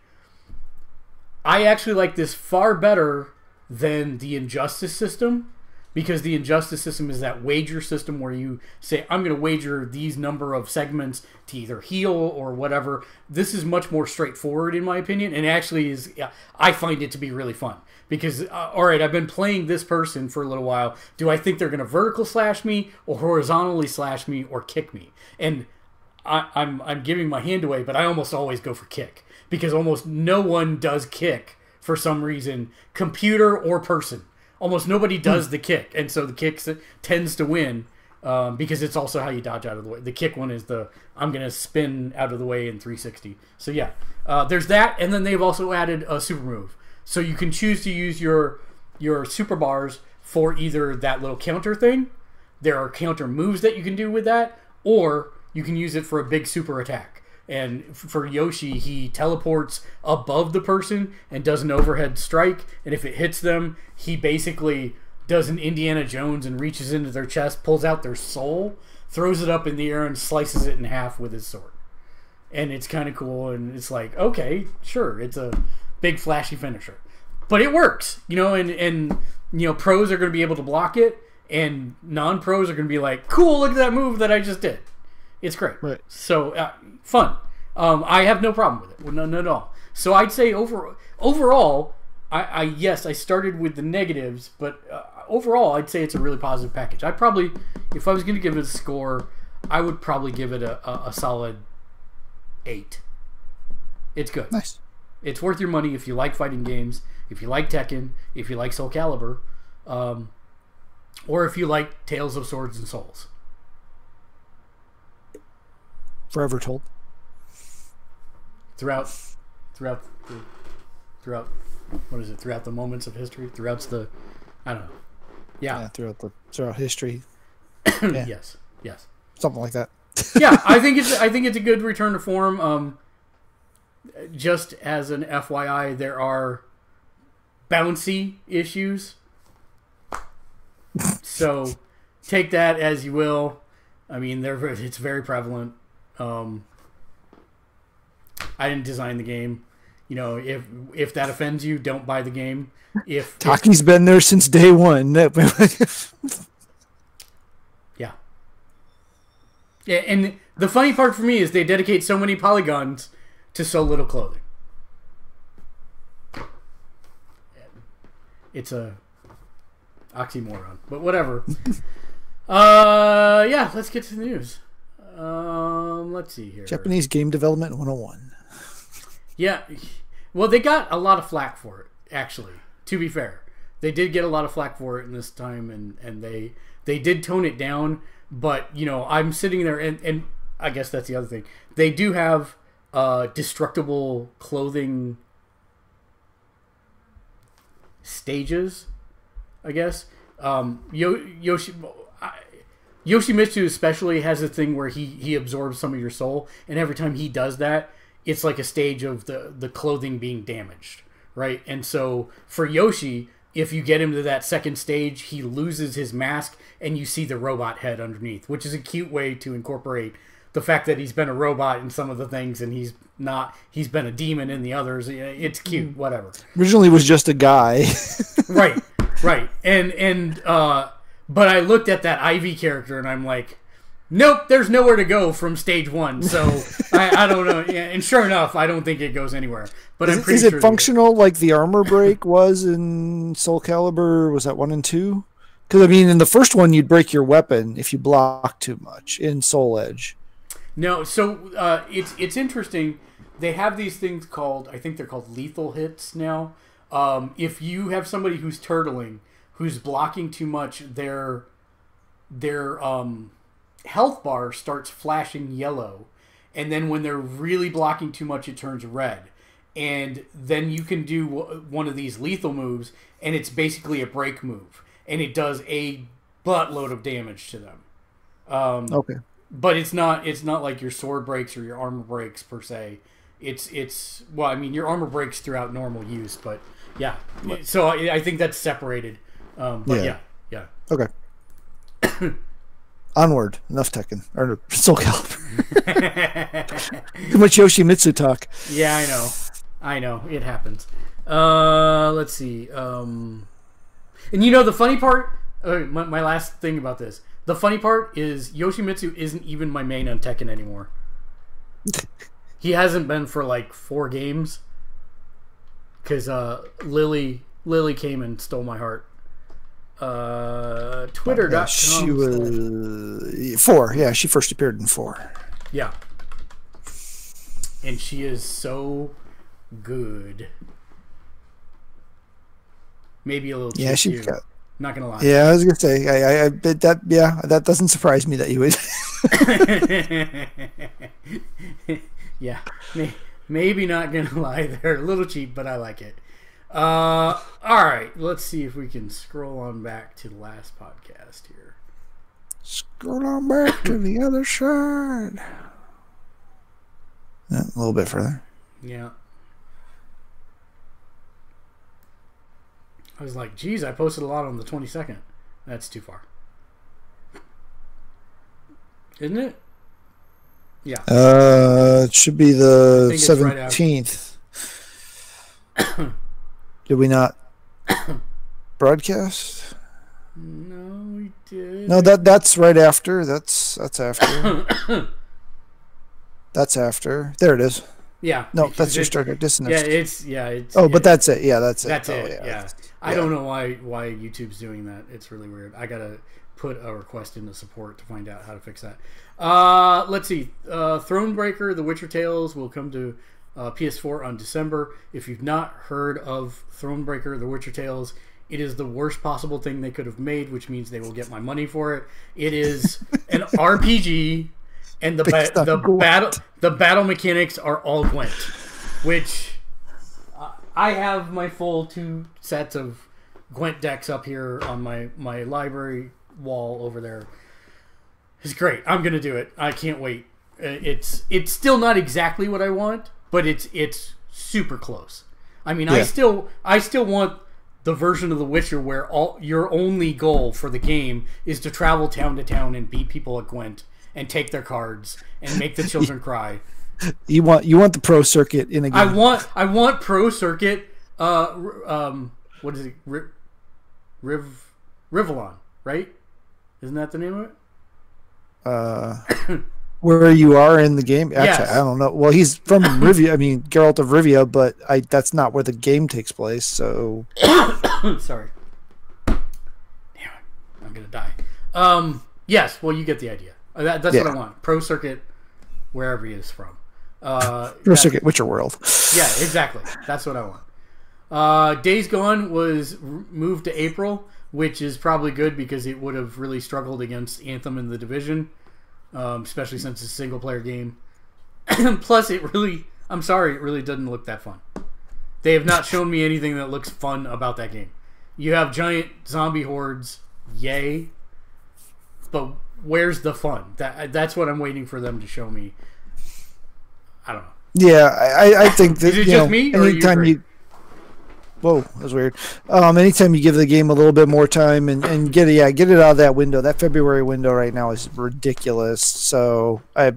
I actually like this far better than the Injustice system, because the Injustice system is that wager system where you say, I'm going to wager these number of segments to either heal or whatever. This is much more straightforward in my opinion, and actually is, I find it to be really fun. Because, all right, I've been playing this person for a little while. Do I think they're going to vertical slash me or horizontally slash me or kick me? And I'm giving my hand away, but I almost always go for kick. Because almost no one does kick for some reason, computer or person. Almost nobody does the kick, and so the kick tends to win because it's also how you dodge out of the way. The kick one is I'm going to spin out of the way in 360. So yeah, there's that, and then they've also added a super move. So you can choose to use your super bars for either that little counter thing. There are counter moves that you can do with that, or you can use it for a big super attack. And for Yoshi, he teleports above the person and does an overhead strike. And if it hits them, he basically does an Indiana Jones and reaches into their chest, pulls out their soul, throws it up in the air, and slices it in half with his sword. And it's kind of cool. And it's like, okay, sure, it's a big flashy finisher. But it works, you know, and you know, pros are going to be able to block it, and non-pros are going to be like, cool, look at that move that I just did. It's great. Right. So, fun. I have no problem with it. None at all. So I'd say overall, yes, I started with the negatives, but overall, I'd say it's a really positive package. I probably, if I was going to give it a score, I would probably give it a solid 8. It's good. Nice. It's worth your money if you like fighting games, if you like Tekken, if you like SoulCalibur, or if you like Tales of Swords and Souls. Forever told. Throughout what is it? Throughout the moments of history, throughout the, I don't know. Yeah, throughout history. Yeah. Yes. Something like that. Yeah, I think it's a good return to form. Just as an FYI, there are bouncy issues. So take that as you will. I mean, it's very prevalent. I didn't design the game. You know, if that offends you, don't buy the game. Taki's been there since day one. Yeah. Yeah, and the funny part for me is they dedicate so many polygons to so little clothing. It's a oxymoron, but whatever. Yeah, let's get to the news. Let's see here. Japanese game development 101. Yeah, well, they got a lot of flack for it. Actually, to be fair, they did get a lot of flack for it in this time, and they did tone it down. But you know, I'm sitting there, and I guess that's the other thing. They do have destructible clothing stages, I guess. Yoshimitsu especially has a thing where he absorbs some of your soul, and every time he does that, it's like a stage of the clothing being damaged, right? And so for Yoshi, if you get him to that second stage, he loses his mask, and you see the robot head underneath, which is a cute way to incorporate the fact that he's been a robot in some of the things, and he's been a demon in the others. It's cute, whatever. Originally was just a guy. Right. And but I looked at that Ivy character, and I'm like, nope, there's nowhere to go from stage 1. So I don't know. Yeah, and sure enough, I don't think it goes anywhere. But I'm pretty is sure it functional like the armor break was in SoulCalibur? Was that 1 and 2? Because I mean, in the first one, you'd break your weapon if you block too much in Soul Edge. No, so it's interesting. They have these things called, I think they're called lethal hits now. If you have somebody who's turtling, who's blocking too much, their health bar starts flashing yellow, and then when they're really blocking too much, it turns red. And then you can do one of these lethal moves, and it's basically a break move, and it does a buttload of damage to them. Okay. But it's not like your sword breaks or your armor breaks per se. It's well, I mean, your armor breaks throughout normal use, but yeah. So I think that's separated. But yeah. Okay. Onward. Enough Tekken or SoulCalibur. Too much Yoshimitsu talk. Yeah, I know. It happens. Let's see. And you know the funny part. My last thing about this. The funny part is Yoshimitsu isn't even my main on Tekken anymore. He hasn't been for like 4 games. Because Lily came and stole my heart. Twitter.com. She was 4. Yeah, she first appeared in 4. Yeah. And she is so good. Maybe a little. Yeah, she's got. Not gonna lie. Yeah, I was gonna say I bet that. Yeah, that doesn't surprise me that you would. Yeah, maybe not gonna lie. They're a little cheap, but I like it. All right, let's see if we can scroll on back to the last podcast here. Scroll on back to the other side. Yeah, a little bit further. Yeah. I was like, geez, I posted a lot on the 22nd. That's too far. Isn't it? Yeah. It should be the 17th. Right. Did we not broadcast? No, we did. No, that's right after. That's after. That's after. There it is. Yeah. No, that's your Stargate Dissonance. It's Oh, but that's it. Yeah, that's it. That's oh, it. Yeah. I don't know why YouTube's doing that. It's really weird. I gotta put a request into support to find out how to fix that. Let's see. Thronebreaker: The Witcher Tales will come to PS4 on December. If you've not heard of Thronebreaker: The Witcher Tales, it is the worst possible thing they could have made, which means they will get my money for it. It is an RPG, and the battle mechanics are all Gwent, which I have my full 2 sets of Gwent decks up here on my library wall over there. It's great. I'm gonna do it. I can't wait. It's still not exactly what I want, but it's super close. I mean, I still want the version of The Witcher where your only goal for the game is to travel town to town and beat people at Gwent and take their cards and make the children cry. You want the pro circuit in a game. I want pro circuit. What is it? Rivellon, right? Isn't that the name of it? Where you are in the game? Actually, Yes. I don't know. Well, he's from Rivia. I mean, Geralt of Rivia, but that's not where the game takes place. So, sorry. Damn it, I'm gonna die. Yes. Well, you get the idea. That's what I want. Pro circuit, wherever he is from. pro circuit Witcher World. Yeah, exactly. That's what I want. Days Gone was moved to April, which is probably good because it would have really struggled against Anthem in The Division, especially since it's a single-player game. Plus, it really doesn't look that fun. They have not shown me anything that looks fun about that game. You have giant zombie hordes, yay, but where's the fun? That's what I'm waiting for them to show me. I don't know. Yeah, I think that, is it just me, or anytime you... Whoa, that was weird. Anytime you give the game a little bit more time and get it out of that window, that February window right now is ridiculous. So I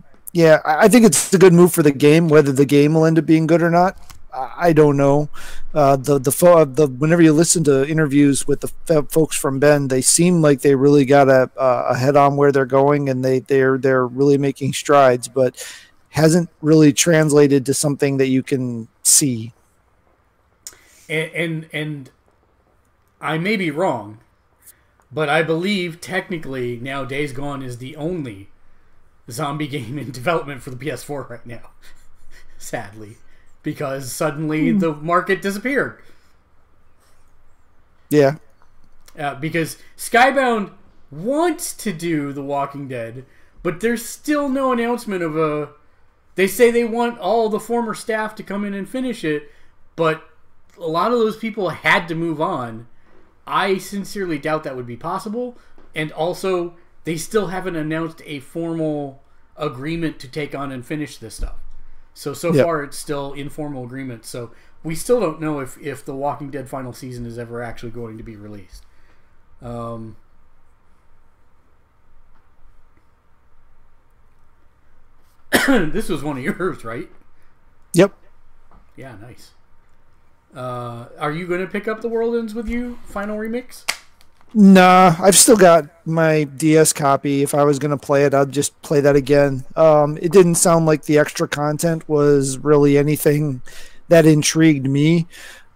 think it's a good move for the game. Whether the game will end up being good or not, I don't know. Whenever you listen to interviews with the folks from Ben, they seem like they really got a head on where they're going, and they're really making strides, but hasn't really translated to something that you can see. And I may be wrong, but I believe technically now Days Gone is the only zombie game in development for the PS4 right now. Sadly. Because suddenly the market disappeared. Yeah. Because Skybound wants to do The Walking Dead, but there's still no announcement of a... They say they want all the former staff to come in and finish it, but a lot of those people had to move on. I sincerely doubt that would be possible. And also, they still haven't announced a formal agreement to take on and finish this stuff. So far, it's still informal agreement. So we still don't know if The Walking Dead final season is ever actually going to be released. This was one of yours, right? Yep. Yeah, nice. Are you going to pick up The World Ends With You Final Remix? Nah, I've still got my DS copy. If I was going to play it, I'd just play that again. It didn't sound like the extra content was really anything that intrigued me.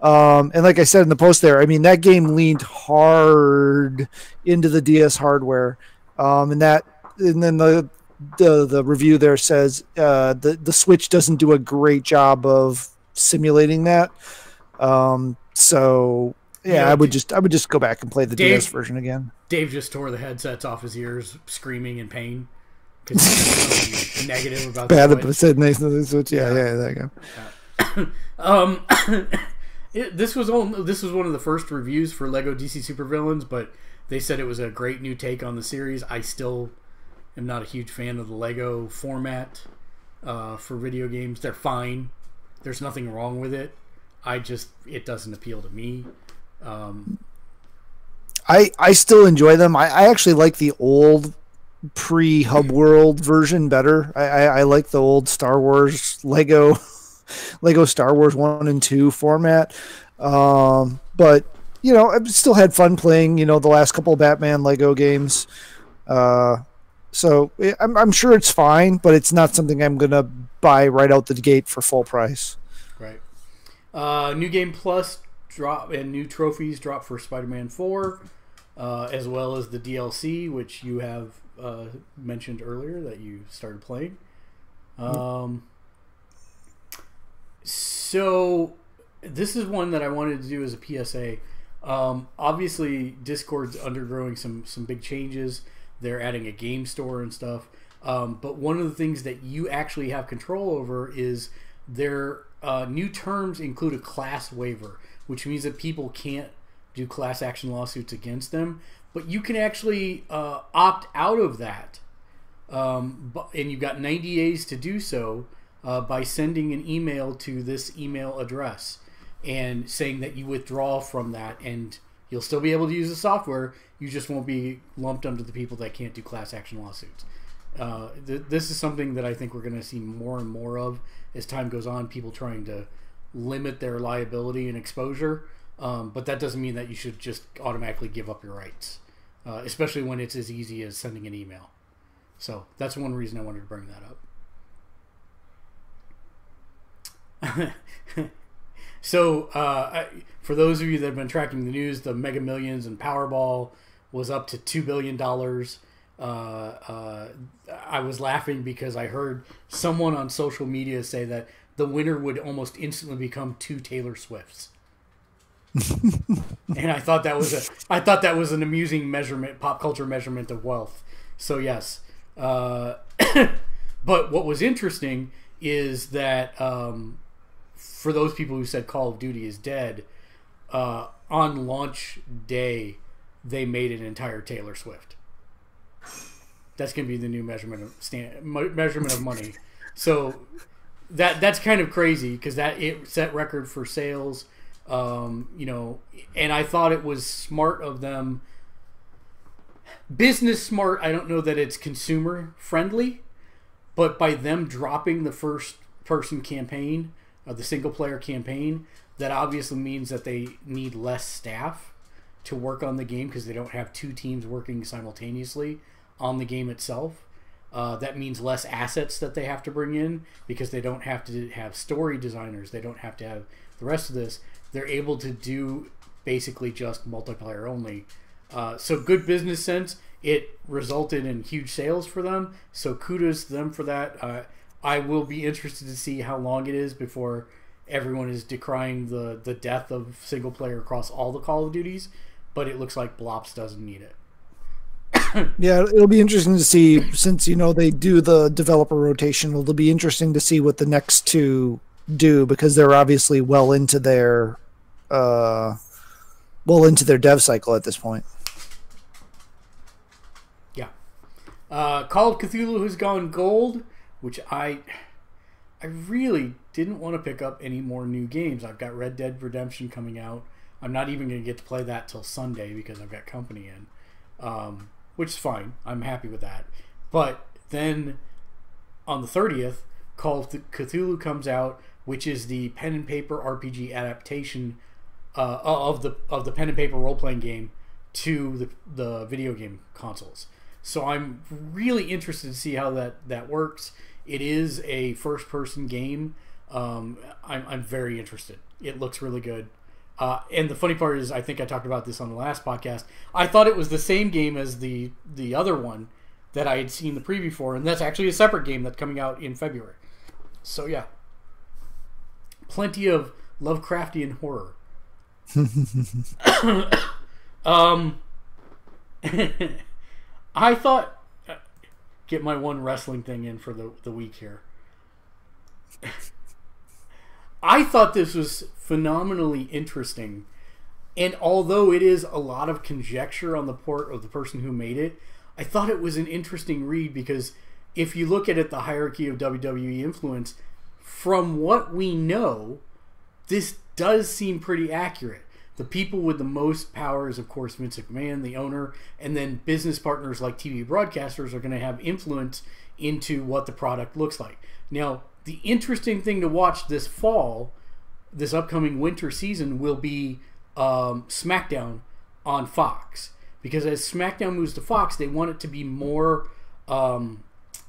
And like I said in the post there, I mean, that game leaned hard into the DS hardware. And then the review there says the Switch doesn't do a great job of simulating that. So yeah, I would just go back and play the DS version again. Dave just tore the headsets off his ears, screaming in pain because he's negative about the Switch. Yeah, there you go. This was one of the first reviews for Lego DC Supervillains, but they said it was a great new take on the series. I still am not a huge fan of the Lego format for video games. They're fine. There's nothing wrong with it. It doesn't appeal to me. I still enjoy them. I actually like the old pre-Hub World version better. I like the old Star Wars Lego Star Wars 1 and 2 format. But I've still had fun playing, the last couple of Batman Lego games. So I'm sure it's fine, but it's not something I'm gonna buy right out the gate for full price. Right. New Game Plus drop and new trophies drop for Spider-Man 4, as well as the DLC, which you have mentioned earlier that you started playing. So this is one that I wanted to do as a PSA. Obviously, Discord's undergoing some big changes. They're adding a game store and stuff. But one of the things that you actually have control over is their new terms include a class waiver, which means that people can't do class action lawsuits against them. But you can actually opt out of that. And you've got 90 days to do so by sending an email to this email address and saying that you withdraw from that, and you'll still be able to use the software. You just won't be lumped under the people that can't do class action lawsuits. This is something that I think we're going to see more and more of as time goes on, people trying to limit their liability and exposure. But that doesn't mean that you should just automatically give up your rights, especially when it's as easy as sending an email. So that's one reason I wanted to bring that up. So for those of you that have been tracking the news, the Mega Millions and Powerball was up to $2 billion. I was laughing because I heard someone on social media say that the winner would almost instantly become 2 Taylor Swifts. And I thought that was an amusing measurement, pop culture measurement of wealth. So yes. But what was interesting is that for those people who said Call of Duty is dead, on launch day they made an entire Taylor Swift. That's going to be the new measurement of money. So that's kind of crazy because it set record for sales. And I thought it was smart of them. Business smart. I don't know that it's consumer friendly, but by them dropping the first person campaign, the single player campaign, that obviously means that they need less staff to work on the game because they don't have 2 teams working simultaneously on the game itself. That means less assets that they have to bring in because they don't have to have story designers. They don't have to have the rest of this. They're able to do basically just multiplayer only. So good business sense. It resulted in huge sales for them. So kudos to them for that. I will be interested to see how long it is before everyone is decrying the death of single player across all the Call of Duties. But it looks like Blops doesn't need it. Yeah, it'll be interesting to see, since they do the developer rotation. It'll be interesting to see what the next 2 do, because they're obviously well into their dev cycle at this point. Yeah. Call of Cthulhu has gone gold, which I really didn't want to pick up any more new games. I've got Red Dead Redemption coming out. I'm not even going to get to play that till Sunday because I've got company in. Which is fine. I'm happy with that. But then on the 30th, Call of Cthulhu comes out, which is the pen and paper RPG adaptation of the pen and paper role playing game to the video game consoles. So I'm really interested to see how that works. It is a first person game. I'm very interested. It looks really good. And the funny part is, I think I talked about this on the last podcast. I thought it was the same game as the other one that I had seen the preview for, and that's actually a separate game that's coming out in February. So yeah, plenty of Lovecraftian horror. I thought, get my one wrestling thing in for the week here. I thought this was phenomenally interesting, and although it is a lot of conjecture on the part of the person who made it, I thought it was an interesting read because if you look at it, the hierarchy of WWE influence, from what we know, this does seem pretty accurate. The people with the most power is, of course, Vince McMahon, the owner, and then business partners like TV broadcasters are going to have influence into what the product looks like. Now, the interesting thing to watch this fall, this upcoming winter season, will be SmackDown on Fox. Because as SmackDown moves to Fox, they want it to be more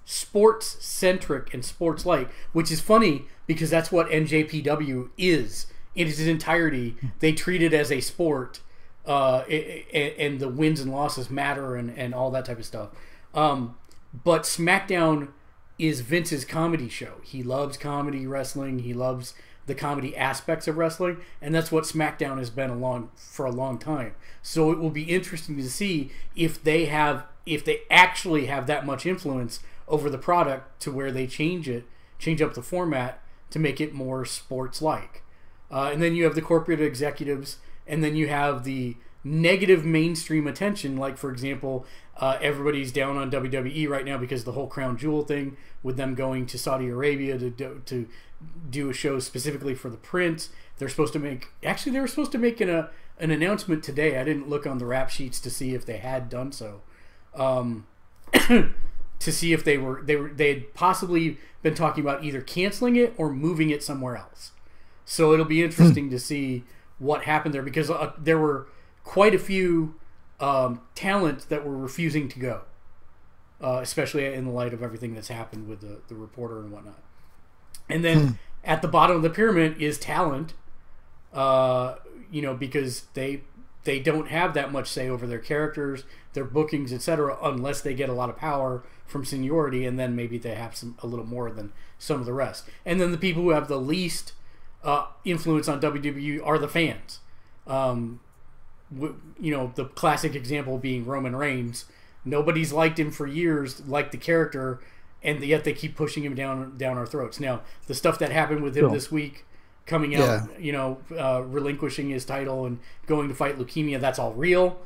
sports centric and sports like, which is funny because that's what NJPW is in its entirety. They treat it as a sport, and the wins and losses matter and all that type of stuff. But SmackDown is Vince's comedy show. He loves comedy wrestling. He loves the comedy aspects of wrestling, and that's what SmackDown has been for a long time. So it will be interesting to see if they actually have that much influence over the product to where they change up the format to make it more sports-like. And then you have the corporate executives, and then you have the negative mainstream attention, like, for example, everybody's down on WWE right now because of the whole Crown Jewel thing, with them going to Saudi Arabia to do a show specifically for the Prince. They were supposed to make an announcement today. I didn't look on the rap sheets to see if they had done so, to see if they had possibly been talking about either canceling it or moving it somewhere else. So it'll be interesting to see what happened there, because there were quite a few talent that were refusing to go, especially in the light of everything that's happened with the reporter and whatnot. And then at the bottom of the pyramid is talent, because they don't have that much say over their characters, their bookings, etc., unless they get a lot of power from seniority, and then maybe they have a little more than some of the rest. And then the people who have the least influence on WWE are the fans. The classic example being Roman Reigns. Nobody's liked him for years, liked the character, and yet they keep pushing him down our throats. Now, the stuff that happened with him this week, coming out, relinquishing his title and going to fight leukemia, that's all real.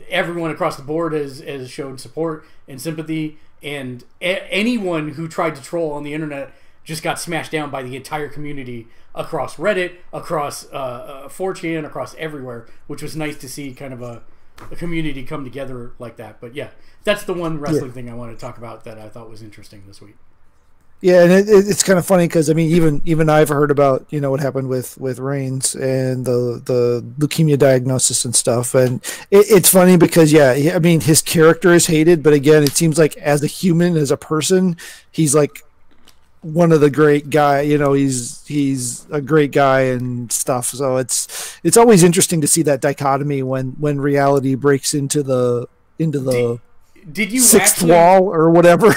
Everyone across the board has showed support and sympathy, and anyone who tried to troll on the internet just got smashed down by the entire community across Reddit, across 4chan, across everywhere, which was nice to see kind of a community come together like that. But yeah, that's the one wrestling thing I want to talk about that I thought was interesting this week. Yeah, and it's kind of funny because, I mean, even I've heard about, what happened with Reigns and the leukemia diagnosis and stuff. And it's funny because, I mean, his character is hated. But again, it seems like as a human, as a person, he's like one of the great guy. He's a great guy and stuff. So it's always interesting to see that dichotomy when reality breaks into the Did you sixth wall or whatever?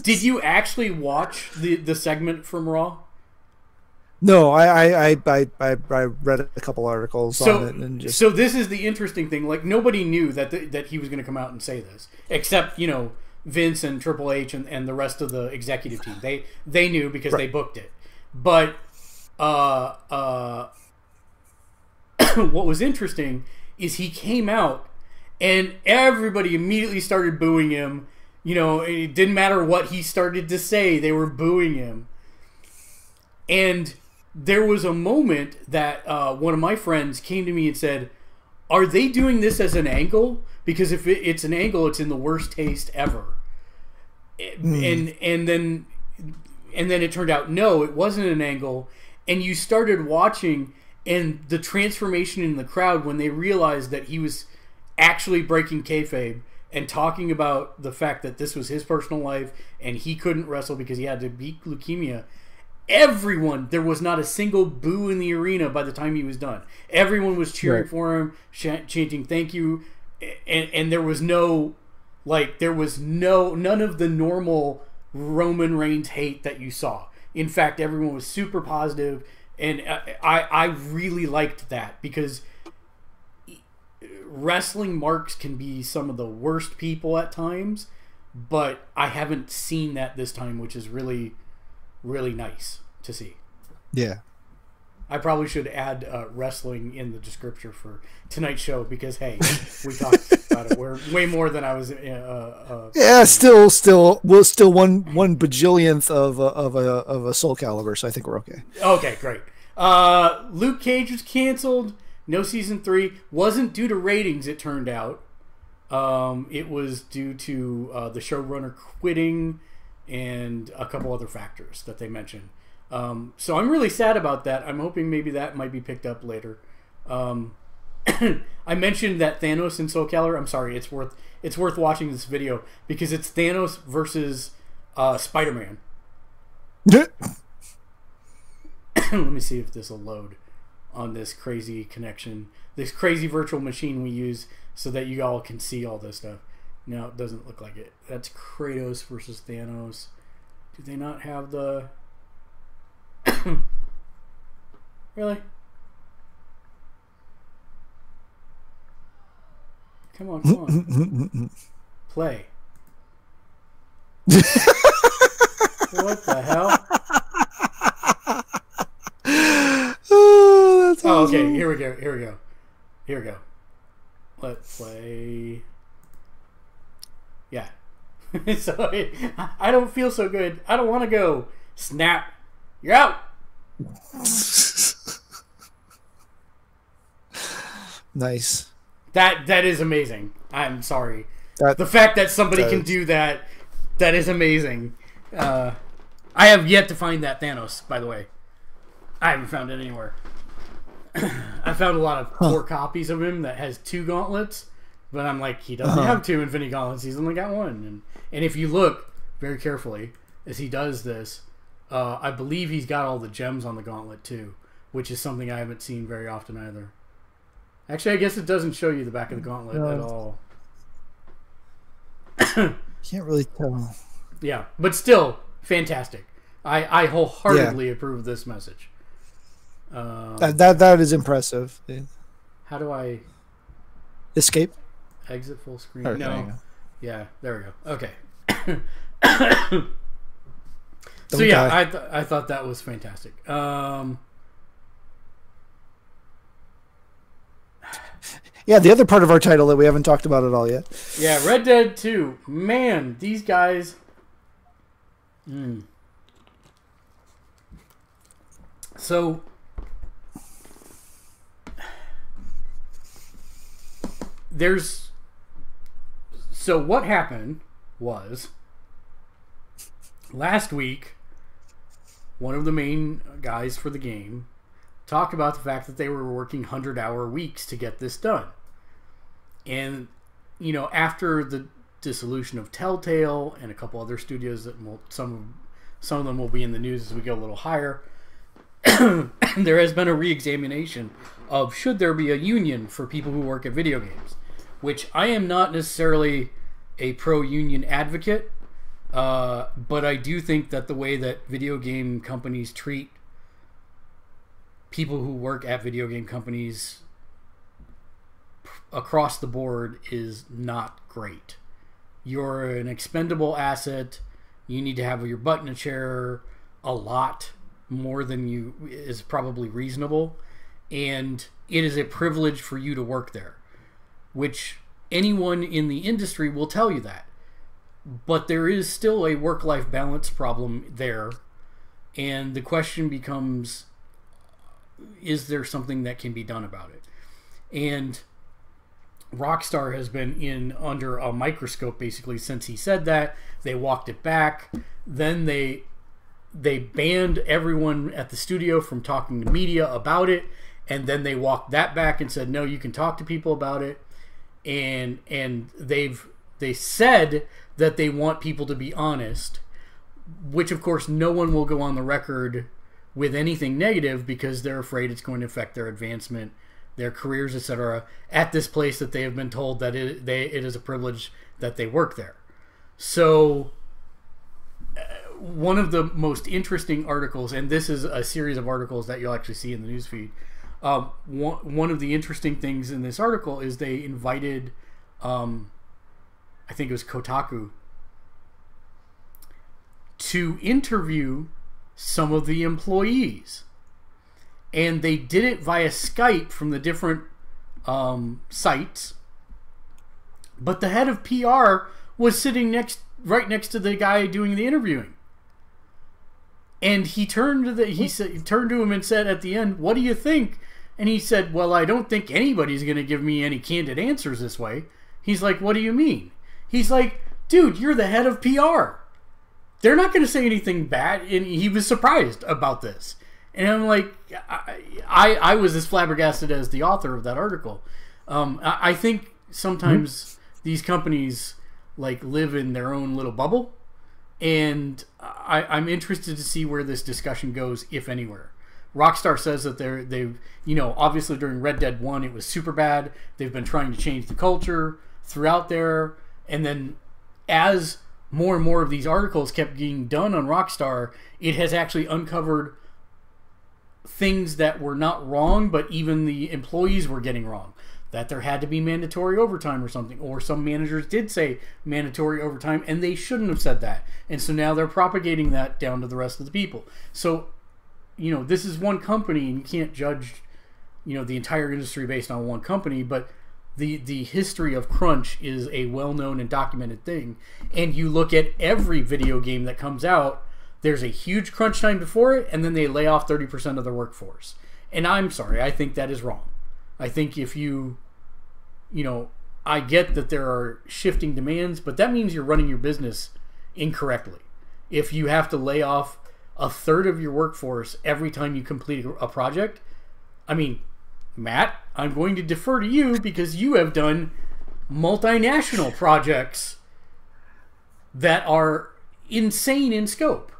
did you actually watch the segment from Raw? No, I read a couple articles on it and just. So this is the interesting thing. Like, nobody knew that he was going to come out and say this, except Vince and Triple H and the rest of the executive team. They knew because they booked it. But what was interesting is he came out. And everybody immediately started booing him. It didn't matter what he started to say, they were booing him. And there was a moment that one of my friends came to me and said, "Are they doing this as an angle? Because if it's an angle, it's in the worst taste ever." And then it turned out, no, it wasn't an angle. And you started watching, and the transformation in the crowd when they realized that he was actually breaking kayfabe and talking about the fact that this was his personal life and he couldn't wrestle because he had to beat leukemia. There was not a single boo in the arena by the time he was done. Everyone was cheering for him, chanting thank you, and there was none of the normal Roman Reigns hate that you saw. In fact, everyone was super positive, and I really liked that, because wrestling marks can be some of the worst people at times, but I haven't seen that this time, which is really, really nice to see. Yeah. I probably should add wrestling in the description for tonight's show, because, hey, we talked about it. We're way more than I was. Still one bajillionth of a SoulCalibur, so I think we're okay. Okay, great. Luke Cage was canceled. No season 3. Wasn't due to ratings, it turned out. It was due to the showrunner quitting and a couple other factors that they mentioned. So I'm really sad about that. I'm hoping maybe that might be picked up later. I mentioned that Thanos in SoulCalibur. I'm sorry, it's worth watching this video because it's Thanos versus Spider-Man. Let me see if this will load on this crazy connection, this crazy virtual machine we use so that you all can see all this stuff. No, it doesn't look like it. That's Kratos versus Thanos. Do they not have the... Really? Come on, come on. Play. What the hell? Oh, that's awesome. Oh, okay. Here we go. Let's play. Yeah. So I don't feel so good. I don't want to go. Snap. You're out. Nice. That is amazing. I'm sorry. The fact that somebody can do that is amazing. I have yet to find that Thanos, by the way. I haven't found it anywhere. I found a lot of poor copies of him that has 2 gauntlets, but I'm like, he doesn't have 2 Infinity Gauntlets. He's only got 1. And if you look very carefully as he does this, I believe he's got all the gems on the gauntlet too, which is something I haven't seen very often either. Actually, I guess it doesn't show you the back of the gauntlet at all. Can't really tell. Yeah, but still, fantastic. I wholeheartedly approve this message. That is impressive. How do I... Escape? Exit full screen? There no. Yeah, there we go. Okay. So Don't yeah, die. I thought that was fantastic. Yeah, the other part of our title that we haven't talked about at all yet. Yeah, Red Dead 2. Man, these guys... So... So what happened was... Last week, one of the main guys for the game talked about the fact that they were working 100-hour weeks to get this done. And, you know, after the dissolution of Telltale and a couple other studios, that some of them will be in the news as we go a little higher, there has been a re-examination of should there be a union for people who work at video games, which I am not necessarily a pro-union advocate, but I do think that the way that video game companies treat people who work at video game companies across the board is not great. You're an expendable asset. You need to have your butt in a chair a lot more than you is probably reasonable, and it is a privilege for you to work there, which anyone in the industry will tell you that. But there is still a work-life balance problem there, and the question becomes, is there something that can be done about it? And Rockstar has been under a microscope basically since he said that. They walked it back. Then they banned everyone at the studio from talking to media about it, and then they walked that back and said, no, you can talk to people about it. And they said that they want people to be honest, which of course no one will go on the record with anything negative because they're afraid it's going to affect their advancement, their careers, etc. at this place that they have been told that it is a privilege that they work there. So one of the most interesting articles, and this is a series of articles that you'll actually see in the newsfeed, one of the interesting things in this article is they invited I think it was Kotaku to interview some of the employees, and they did it via Skype from the different sites, but the head of PR was sitting right next to the guy doing the interviewing, and he turned to him and said at the end, what do you think? And he said, well, I don't think anybody's going to give me any candid answers this way. He's like, what do you mean? He's like, dude, you're the head of PR. They're not going to say anything bad. And he was surprised about this. And I'm like, I was as flabbergasted as the author of that article. I think sometimes these companies like live in their own little bubble, and I'm interested to see where this discussion goes, if anywhere. Rockstar says that they've obviously during Red Dead 1 it was super bad. They've been trying to change the culture throughout there, and then as more and more of these articles kept being done on Rockstar, it has actually uncovered things that were not wrong, but even the employees were getting wrong. That there had to be mandatory overtime or something, or some managers did say mandatory overtime and they shouldn't have said that. And so now they're propagating that down to the rest of the people. So, this is one company and you can't judge, the entire industry based on one company, but the history of crunch is a well-known and documented thing. And you look at every video game that comes out, there's a huge crunch time before it, and then they lay off 30% of their workforce. And I'm sorry, I think that is wrong. I think if I get that there are shifting demands, but that means you're running your business incorrectly. If you have to lay off a third of your workforce every time you complete a project, I mean, Matt, I'm going to defer to you because you have done multinational projects that are insane in scope.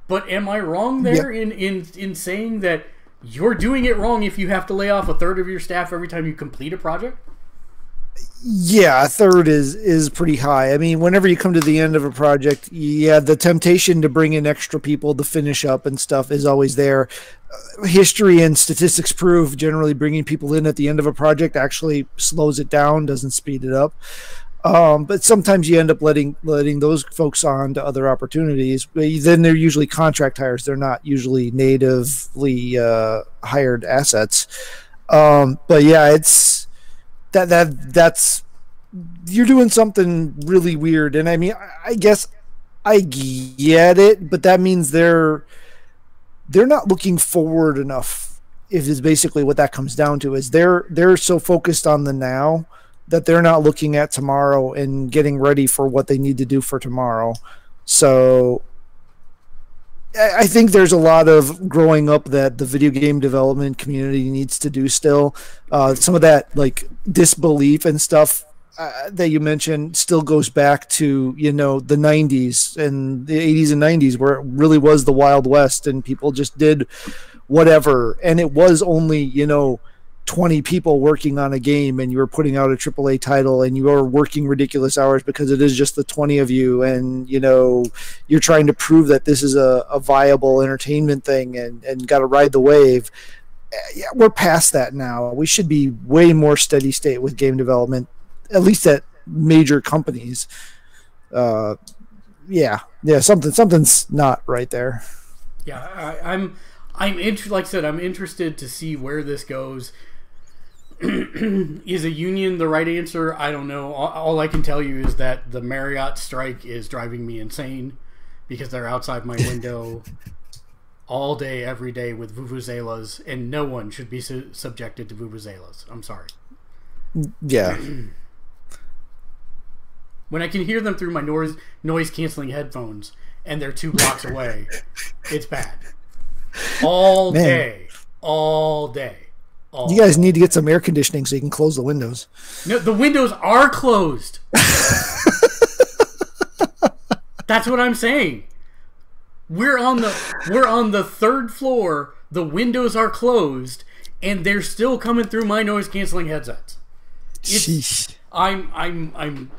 But am I wrong there in saying that you're doing it wrong if you have to lay off a third of your staff every time you complete a project? Yeah, a third is pretty high. I mean, whenever you come to the end of a project, the temptation to bring in extra people to finish up and stuff is always there. History and statistics prove generally bringing people in at the end of a project actually slows it down, doesn't speed it up. But sometimes you end up letting those folks on to other opportunities. But then they're usually contract hires. They're not usually natively hired assets. But yeah, it's that's you're doing something really weird. And I mean, I guess I get it, but that means they're not looking forward enough. If is basically what that comes down to, is they're so focused on the now that they're not looking at tomorrow and getting ready for what they need to do for tomorrow. So I think there's a lot of growing up that the video game development community needs to do still. Some of that like disbelief and stuff that you mentioned still goes back to, the 90s and the 80s and 90s, where it really was the Wild West and people just did whatever. And it was only, 20 people working on a game, and you were putting out a AAA title, and you are working ridiculous hours because it is just the 20 of you, and you're trying to prove that this is a viable entertainment thing, and got to ride the wave. Yeah, we're past that now. We should be way more steady state with game development, at least at major companies. Something's not right there. Yeah, I'm like I said, I'm interested to see where this goes. Is a union the right answer? I don't know. All I can tell you is that the Marriott strike is driving me insane because they're outside my window all day, every day with vuvuzelas, and no one should be subjected to vuvuzelas. I'm sorry. Yeah. When I can hear them through my noise-canceling headphones and they're 2 blocks away, it's bad. All day. You guys need to get some air conditioning so you can close the windows. No, the windows are closed. That's what I'm saying. We're on the 3rd floor. The windows are closed, and they're still coming through my noise canceling headsets. It's I'm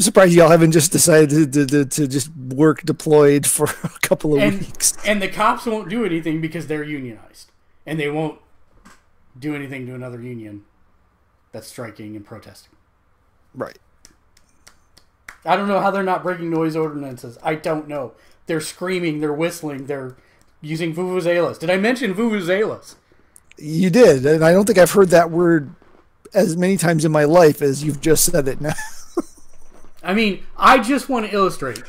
surprised y'all haven't just decided to just work deployed for a couple of weeks. And the cops won't do anything because they're unionized. And they won't do anything to another union that's striking and protesting. Right. I don't know how they're not breaking noise ordinances. I don't know. They're screaming, they're whistling, they're using vuvuzelas. Did I mention vuvuzelas? You did, and I don't think I've heard that word as many times in my life as you've just said it now. I mean, I just want to illustrate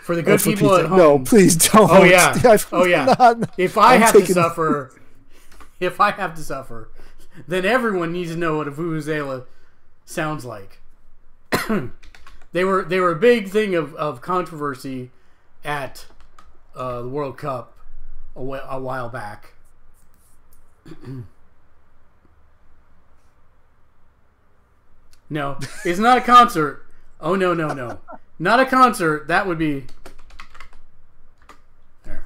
for the good people at home. No, please don't. Oh yeah. If I have to suffer, then everyone needs to know what a vuvuzela sounds like. They were a big thing of controversy at the World Cup a while back, No, it's not a concert. Oh, no, no, no. Not a concert. That would be... There.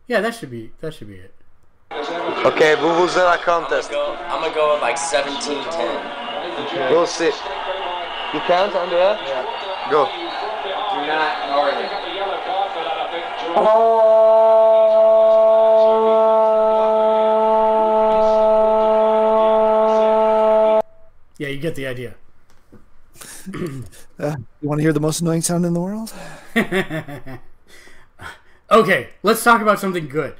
Yeah, that should be it. Okay, Vuvuzela contest. I'm gonna go with like 17-10. We'll see. You count, Andrea? Yeah. Go. Do not ignore it. Yeah, you get the idea. You want to hear the most annoying sound in the world? Okay, let's talk about something good.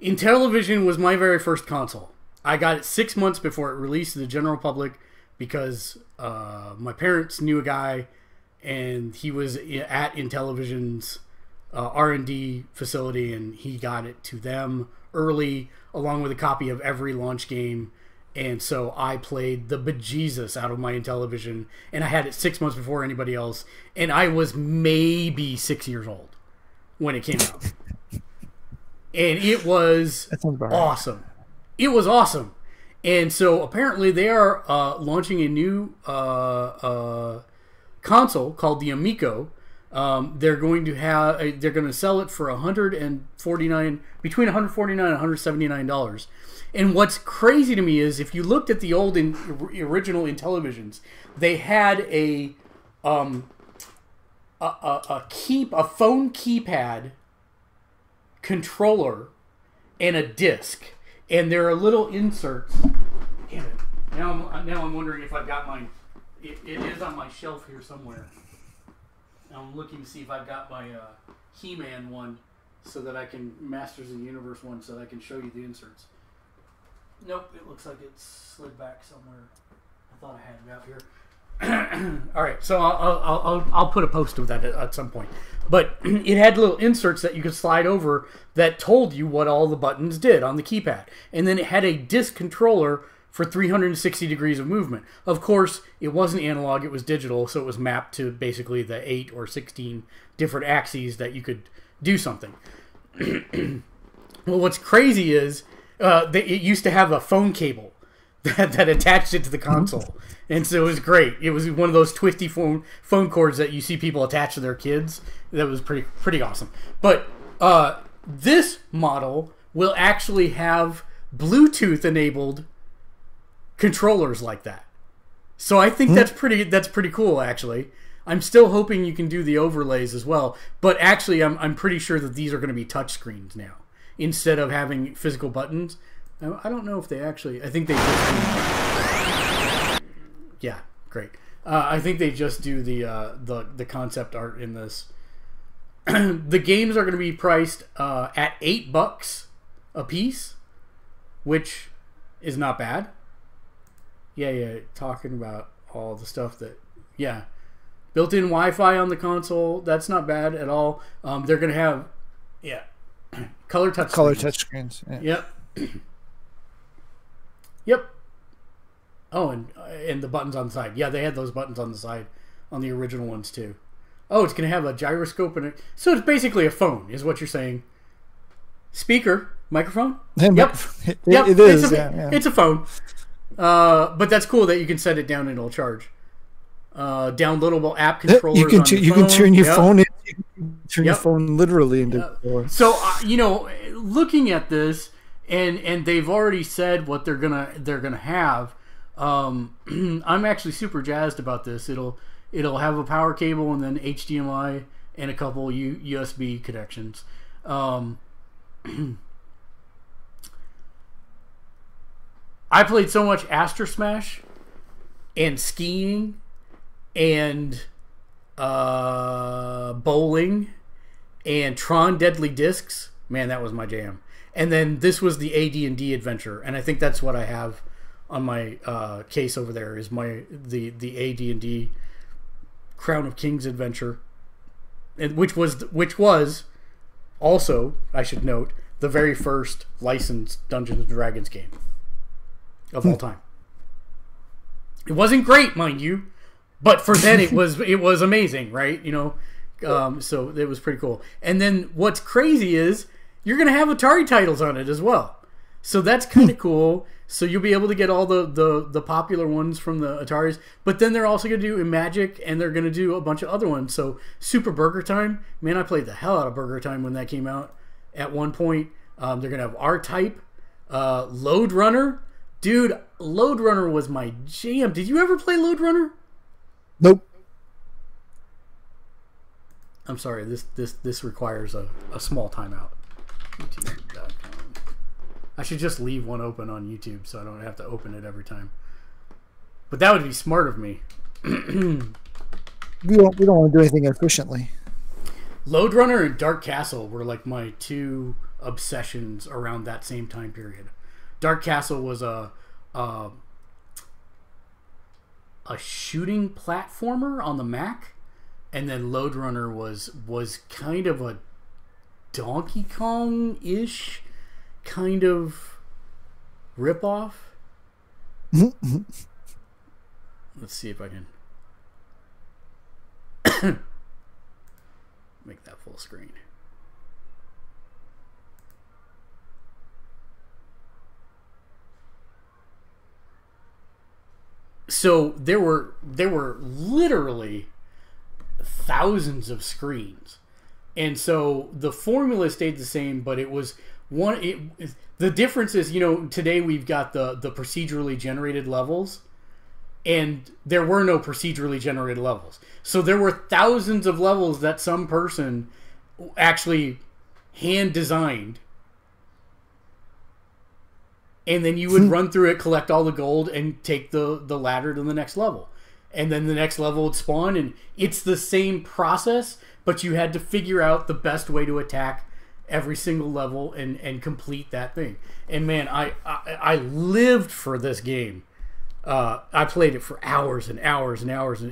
Intellivision was my very first console. I got it 6 months before it released to the general public because my parents knew a guy, and he was at Intellivision's R&D facility, and he got it to them early, along with a copy of every launch game. And so I played the bejesus out of my Intellivision, and I had it 6 months before anybody else, and I was maybe 6 years old when it came out. And it was awesome. It was awesome. And so apparently they are launching a new console called the Amico. They're going to sell it for between $149 and $179. And what's crazy to me is if you looked at the old original Intellivisions, they had a phone keypad controller and a disc, and there are little inserts. Damn it! Now I'm wondering if I've got mine. It is on my shelf here somewhere. I'm looking to see if I've got my He-Man one, so that I can Masters of the Universe one, so that I can show you the inserts. Nope, it looks like it's slid back somewhere. I thought I had it out here. All right, so I'll put a post of that at some point. But it had little inserts that you could slide over that told you what all the buttons did on the keypad, and then it had a disc controller for 360 degrees of movement. Of course, it wasn't analog; it was digital, so it was mapped to basically the 8 or 16 different axes that you could do something. Well, what's crazy is it used to have a phone cable that attached it to the console. And so it was great. It was one of those twisty phone cords that you see people attach to their kids. That was pretty awesome. But this model will actually have Bluetooth-enabled controllers like that. So I think that's pretty cool, actually. I'm still hoping you can do the overlays as well. But actually, I'm pretty sure that these are going to be touchscreens now instead of having physical buttons. I don't know if they actually... I think they just do... Yeah, great. I think they just do the concept art in this. The games are going to be priced at $8 a piece, which is not bad. Yeah, talking about all the stuff that... Yeah. Built-in Wi-Fi on the console, that's not bad at all. They're going to have... Yeah. Color touchscreens. Yeah. Yep. Yep. Oh, and the buttons on the side. Yeah, they had those buttons on the side on the original ones too. Oh, it's going to have a gyroscope in it. So it's basically a phone, is what you're saying. Speaker, microphone? Yep. It is. It's a phone. But that's cool that you can set it down and it'll charge. Downloadable app controllers. You can turn your phone. You can turn your phone literally into. So looking at this, and they've already said what they're gonna have. I'm actually super jazzed about this. It'll have a power cable and then HDMI and a couple USB connections. I played so much Astro Smash and skiing and bowling and Tron Deadly Discs. Man, that was my jam. And then this was the AD&D adventure, and I think that's what I have on my case over there is the AD&D Crown of Kings adventure, and which was also, I should note, the very first licensed Dungeons and Dragons game of all time. It wasn't great, mind you, but for then it was amazing, right? So it was pretty cool. And then what's crazy is you're going to have Atari titles on it as well. So that's kind of cool. So you'll be able to get all the popular ones from the Ataris. But then they're also going to do Magic, and they're going to do a bunch of other ones. So Super Burger Time. Man, I played the hell out of Burger Time when that came out at one point. They're going to have R-Type. Load Runner. Dude, Load Runner was my jam. Did you ever play Load Runner? Nope. I'm sorry, this requires a small timeout. YouTube.com. I should just leave one open on YouTube so I don't have to open it every time. But that would be smart of me. We don't want to do anything efficiently. Load Runner and Dark Castle were like my two obsessions around that same time period. Dark Castle was a shooting platformer on the Mac, and then Load Runner was kind of a Donkey Kong-ish kind of ripoff. Let's see if I can make that full screen. So there were literally thousands of screens, and so the formula stayed the same, but it was the difference is, today we've got the procedurally generated levels, and there were no procedurally generated levels. So there were thousands of levels that some person actually hand designed, and then you would run through it, collect all the gold, and take the ladder to the next level. And then the next level would spawn, and it's the same process, but you had to figure out the best way to attack every single level and complete that thing. And man, I lived for this game. I played it for hours and hours and hours,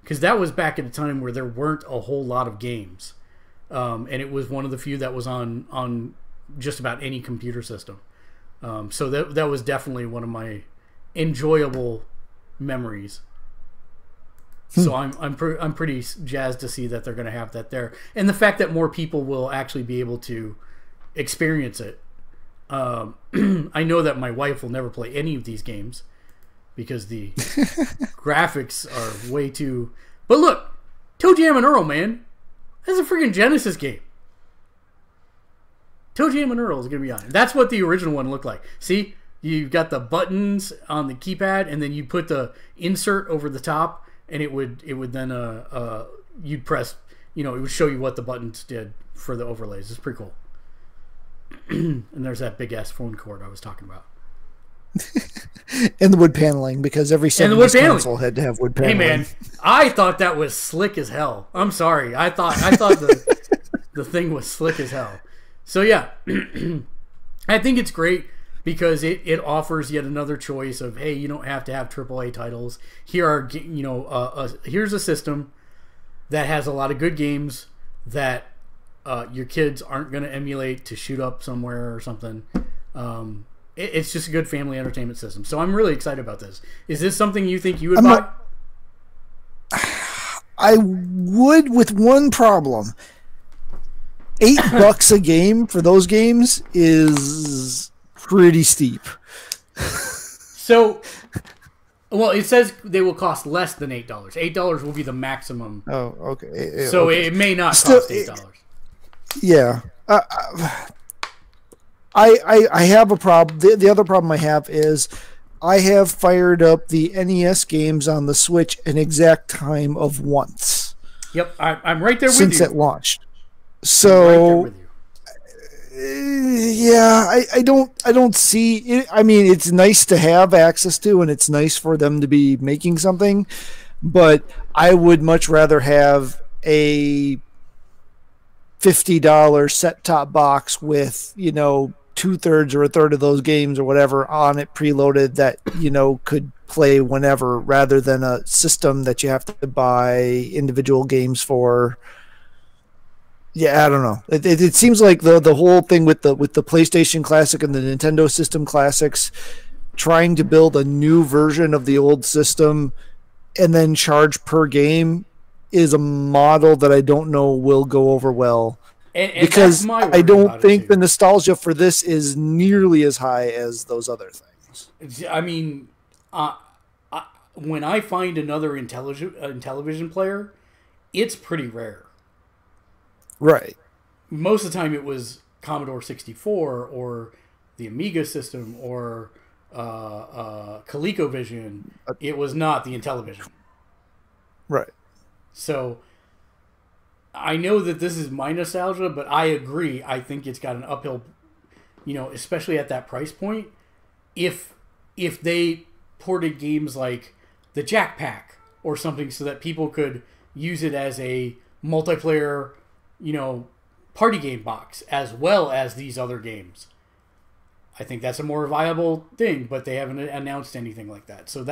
because that was back at a time where there weren't a whole lot of games. And it was one of the few that was on just about any computer system. So that was definitely one of my enjoyable memories. So I'm pretty jazzed to see that they're going to have that there, and the fact that more people will actually be able to experience it. I know that my wife will never play any of these games because the graphics are way too. But look, Toe Jam and Earl, man, that's a freaking Genesis game. Toe Jam and Earl is going to be on it. That's what the original one looked like. See, you've got the buttons on the keypad, and then you put the insert over the top, and it would then you'd press, it would show you what the buttons did for the overlays. It's pretty cool. And there's that big ass phone cord I was talking about. And the wood paneling, because every 70s console had to have wood paneling. Hey man, I thought that was slick as hell. I'm sorry. I thought the thing was slick as hell. So yeah, I think it's great because it offers yet another choice of, hey, you don't have to have AAA titles. Here are here's a system that has a lot of good games that your kids aren't going to emulate to shoot up somewhere or something. It's just a good family entertainment system. So I'm really excited about this. Is this something you think you would buy? I would, with one problem. $8 a game for those games is pretty steep. So, well, it says they will cost less than $8. $8 will be the maximum. Oh, okay. So okay. It may not cost $8. Yeah. I have a problem. The other problem I have is I have fired up the NES games on the Switch an exact time of once. Yep, I'm right there with you. Since it launched. So, yeah, I don't see it. I mean, it's nice to have access to, and it's nice for them to be making something, but I would much rather have a $50 set-top box with, 2/3 or a third of those games or whatever on it preloaded that, could play whenever, rather than a system that you have to buy individual games for. Yeah, I don't know. It seems like the whole thing with the PlayStation Classic and the Nintendo System Classics, trying to build a new version of the old system and then charge per game is a model that I don't know will go over well. And because that's my I worry don't about it, think too. the nostalgia for this is nearly as high as those other things. I mean, when I find another Intellivision player, it's pretty rare. Right. Most of the time it was Commodore 64 or the Amiga system or ColecoVision. It was not the Intellivision. Right. So I know that this is my nostalgia, but I agree. I think it's got an uphill, especially at that price point. If they ported games like the Jack Pack or something so that people could use it as a multiplayer, party game box as well as these other games, I think that's a more viable thing, but they haven't announced anything like that. So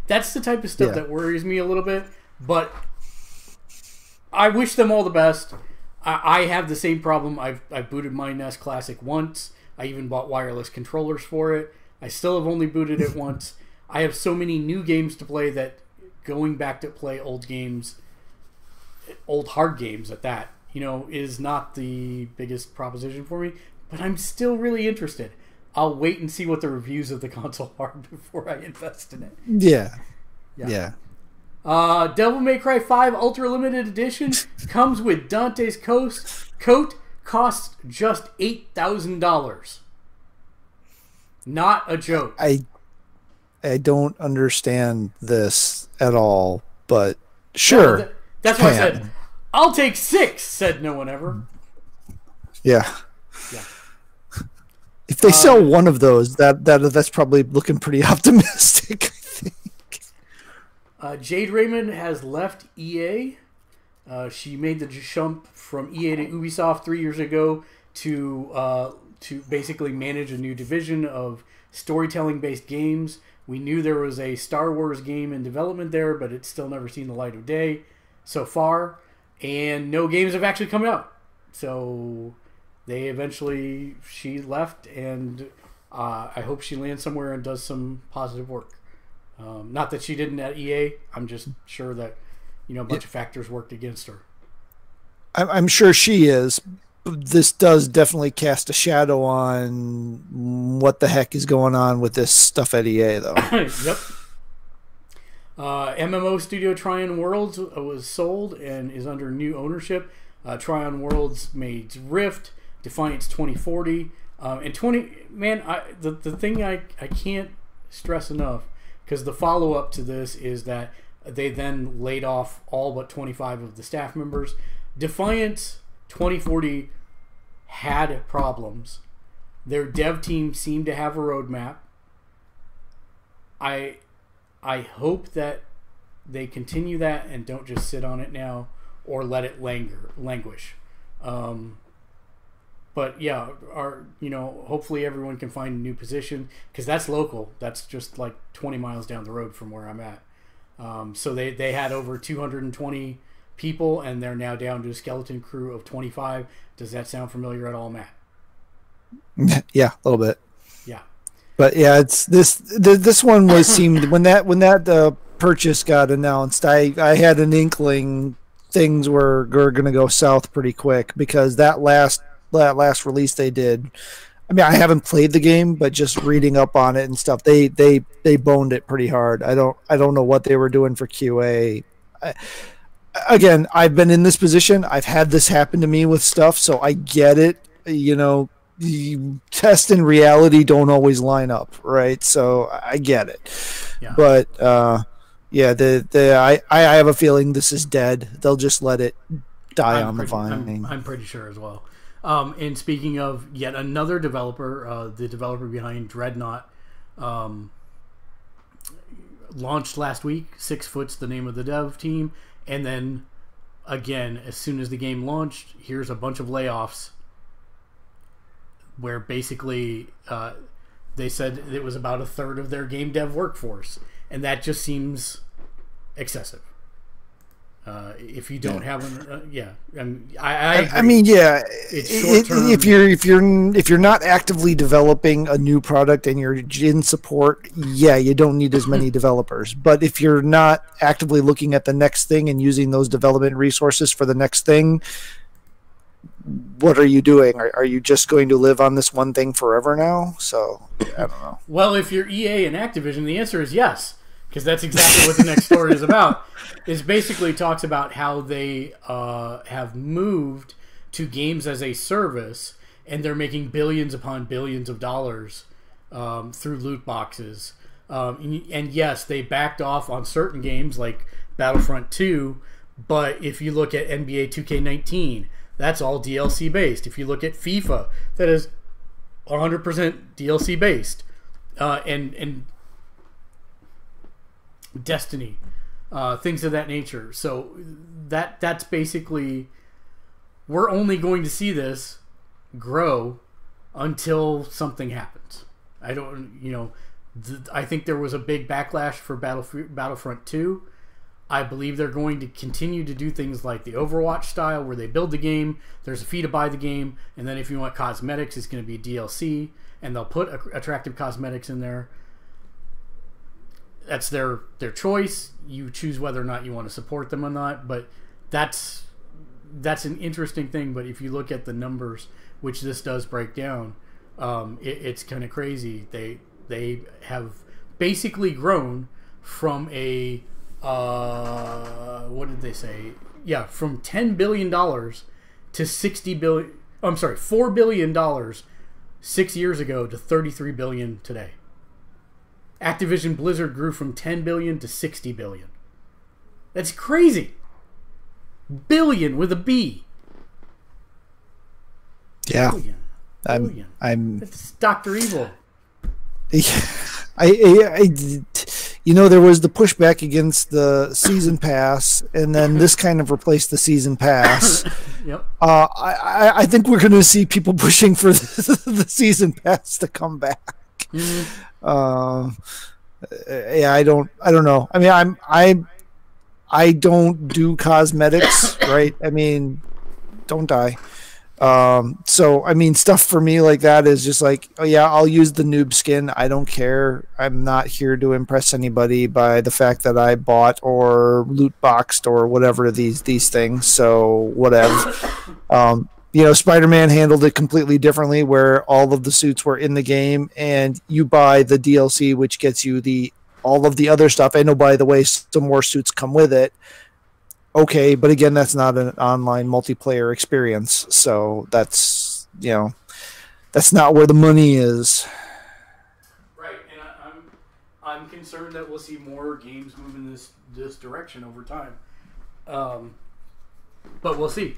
that's the type of stuff that worries me a little bit, but I wish them all the best. I have the same problem. I've booted my NES Classic once. I even bought wireless controllers for it. I still have only booted it once. I have so many new games to play that going back to play old games, old hard games at that, is not the biggest proposition for me. But I'm still really interested. I'll wait and see what the reviews of the console are before I invest in it. Yeah. Devil May Cry 5 Ultra Limited Edition comes with Dante's coat, costs just $8,000. Not a joke. I don't understand this at all, but sure. No, that's why I said, I'll take 6, said no one ever. Yeah. If they sell one of those, that's probably looking pretty optimistic, I think. Jade Raymond has left EA. She made the jump from EA to Ubisoft 3 years ago to basically manage a new division of storytelling-based games. We knew there was a Star Wars game in development there, but it's still never seen the light of day so far, and no games have actually come out. So she left, and I hope she lands somewhere and does some positive work. Not that she didn't at EA. I'm just sure that a bunch of factors worked against her. I'm sure she is. This does definitely cast a shadow on what the heck is going on with this stuff at EA, though. Yep. MMO studio Trion Worlds was sold and is under new ownership. Trion Worlds made Rift, Defiance 2040, and the thing I can't stress enough, because the follow-up to this is that they then laid off all but 25 of the staff members. Defiance 2040 had problems. Their dev team seemed to have a roadmap. I hope that they continue that and don't just sit on it now or let it languish. But yeah, hopefully everyone can find a new position, because that's local. That's just like 20 miles down the road from where I'm at. So they had over 220 people, and they're now down to a skeleton crew of 25. Does that sound familiar at all, Matt? Yeah, a little bit. Yeah. But yeah, it's this one seemed when that purchase got announced, I had an inkling things were going to go south pretty quick, because that last release they did, I mean, I haven't played the game, but just reading up on it and stuff, they boned it pretty hard. I don't know what they were doing for QA. Again, I've been in this position. I've had this happen to me with stuff, so I get it. Test and reality don't always line up, right? So I get it. Yeah. But I have a feeling this is dead. They'll just let it die on the vine. I'm pretty sure as well. And speaking of yet another developer, the developer behind Dreadnought, launched last week. 6 Foot's the name of the dev team. And then, again, as soon as the game launched, here's a bunch of layoffs where basically they said it was about a third of their game dev workforce. And that just seems excessive. If you don't have an, I mean, yeah. If you're not actively developing a new product and you're in support, yeah, you don't need as many developers. But if you're not actively looking at the next thing and using those development resources for the next thing, what are you doing? Are you just going to live on this one thing forever now? So I don't know. Well, if you're EA and Activision, the answer is yes. Because that's exactly what the next story is about. It basically talks about how they have moved to games as a service, and they're making billions upon billions of dollars through loot boxes. And yes, they backed off on certain games like Battlefront 2, but if you look at NBA 2K19, that's all DLC based. If you look at FIFA, that is 100% DLC based. And Destiny, things of that nature. So that's basically, we're only going to see this grow until something happens. I think there was a big backlash for Battlefront 2. I believe they're going to continue to do things like the Overwatch style, where they build the game, there's a fee to buy the game, and then if you want cosmetics, it's going to be DLC, and they'll put attractive cosmetics in there. That's their choice. You choose whether or not you want to support them or not. But that's an interesting thing. But if you look at the numbers, which this does break down, it's kind of crazy. They have basically grown from a what did they say? Yeah, from $10 billion to $60 billion. I'm sorry, $4 billion 6 years ago to $33 billion today. Activision Blizzard grew from 10 billion to 60 billion. That's crazy. Billion with a B. Yeah. Billion. It's Dr. Evil. There was the pushback against the season pass, and then this kind of replaced the season pass. Yep. I think we're going to see people pushing for the season pass to come back. Mm-hmm. I don't know. I mean, I don't do cosmetics, right? I mean, don't die. So I mean, stuff for me like that is just like, oh yeah, I'll use the noob skin. I don't care. I'm not here to impress anybody by the fact that I bought or loot boxed or whatever these things. So whatever. Spider-Man handled it completely differently, where all of the suits were in the game, and you buy the DLC, which gets you all of the other stuff. And oh, by the way, some more suits come with it. Okay, but again, that's not an online multiplayer experience, so that's not where the money is. Right, and I'm concerned that we'll see more games move in this direction over time. But we'll see.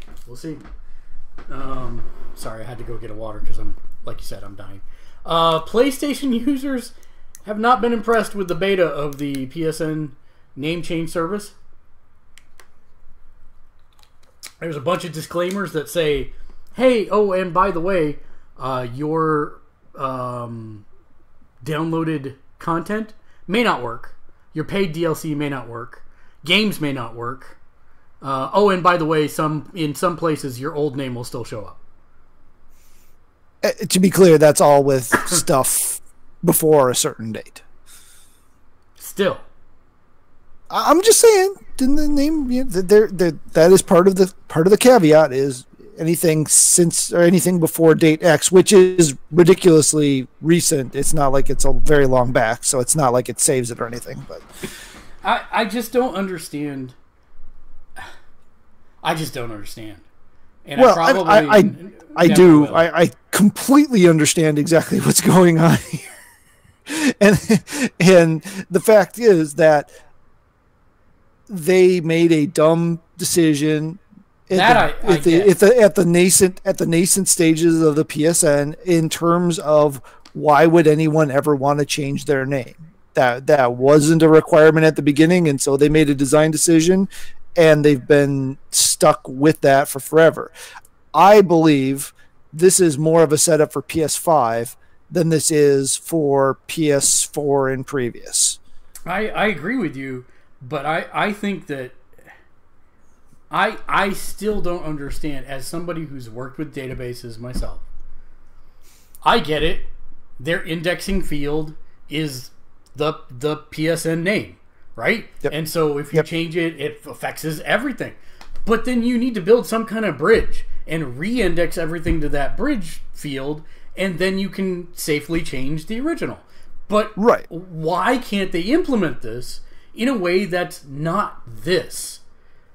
Sorry, I had to go get a water because like you said, I'm dying. PlayStation users have not been impressed with the beta of the PSN name change service. There's a bunch of disclaimers that say, hey, oh, and by the way, your downloaded content may not work. Your paid DLC may not work. Games may not work. And by the way, in some places, your old name will still show up. To be clear, that's all with stuff before a certain date. Still. I'm just saying, didn't the name? That is part of the caveat is anything since or anything before date X, which is ridiculously recent. It's not like it's a very long back, so it's not like it saves it or anything. But I just don't understand. I just don't understand. And well, I do. I completely understand exactly what's going on here, and the fact is that they made a dumb decision at the nascent stages of the PSN in terms of why would anyone ever want to change their name. That wasn't a requirement at the beginning, and so they made a design decision, and they've been stuck with that for forever. I believe this is more of a setup for PS5 than this is for PS4 and previous. I agree with you, but I think that I still don't understand, as somebody who's worked with databases myself. I get it. Their indexing field is the PSN name, right? Yep. And so if you change it, it affects everything. But then you need to build some kind of bridge and re-index everything to that bridge field, and then you can safely change the original. But why can't they implement this in a way that's not this?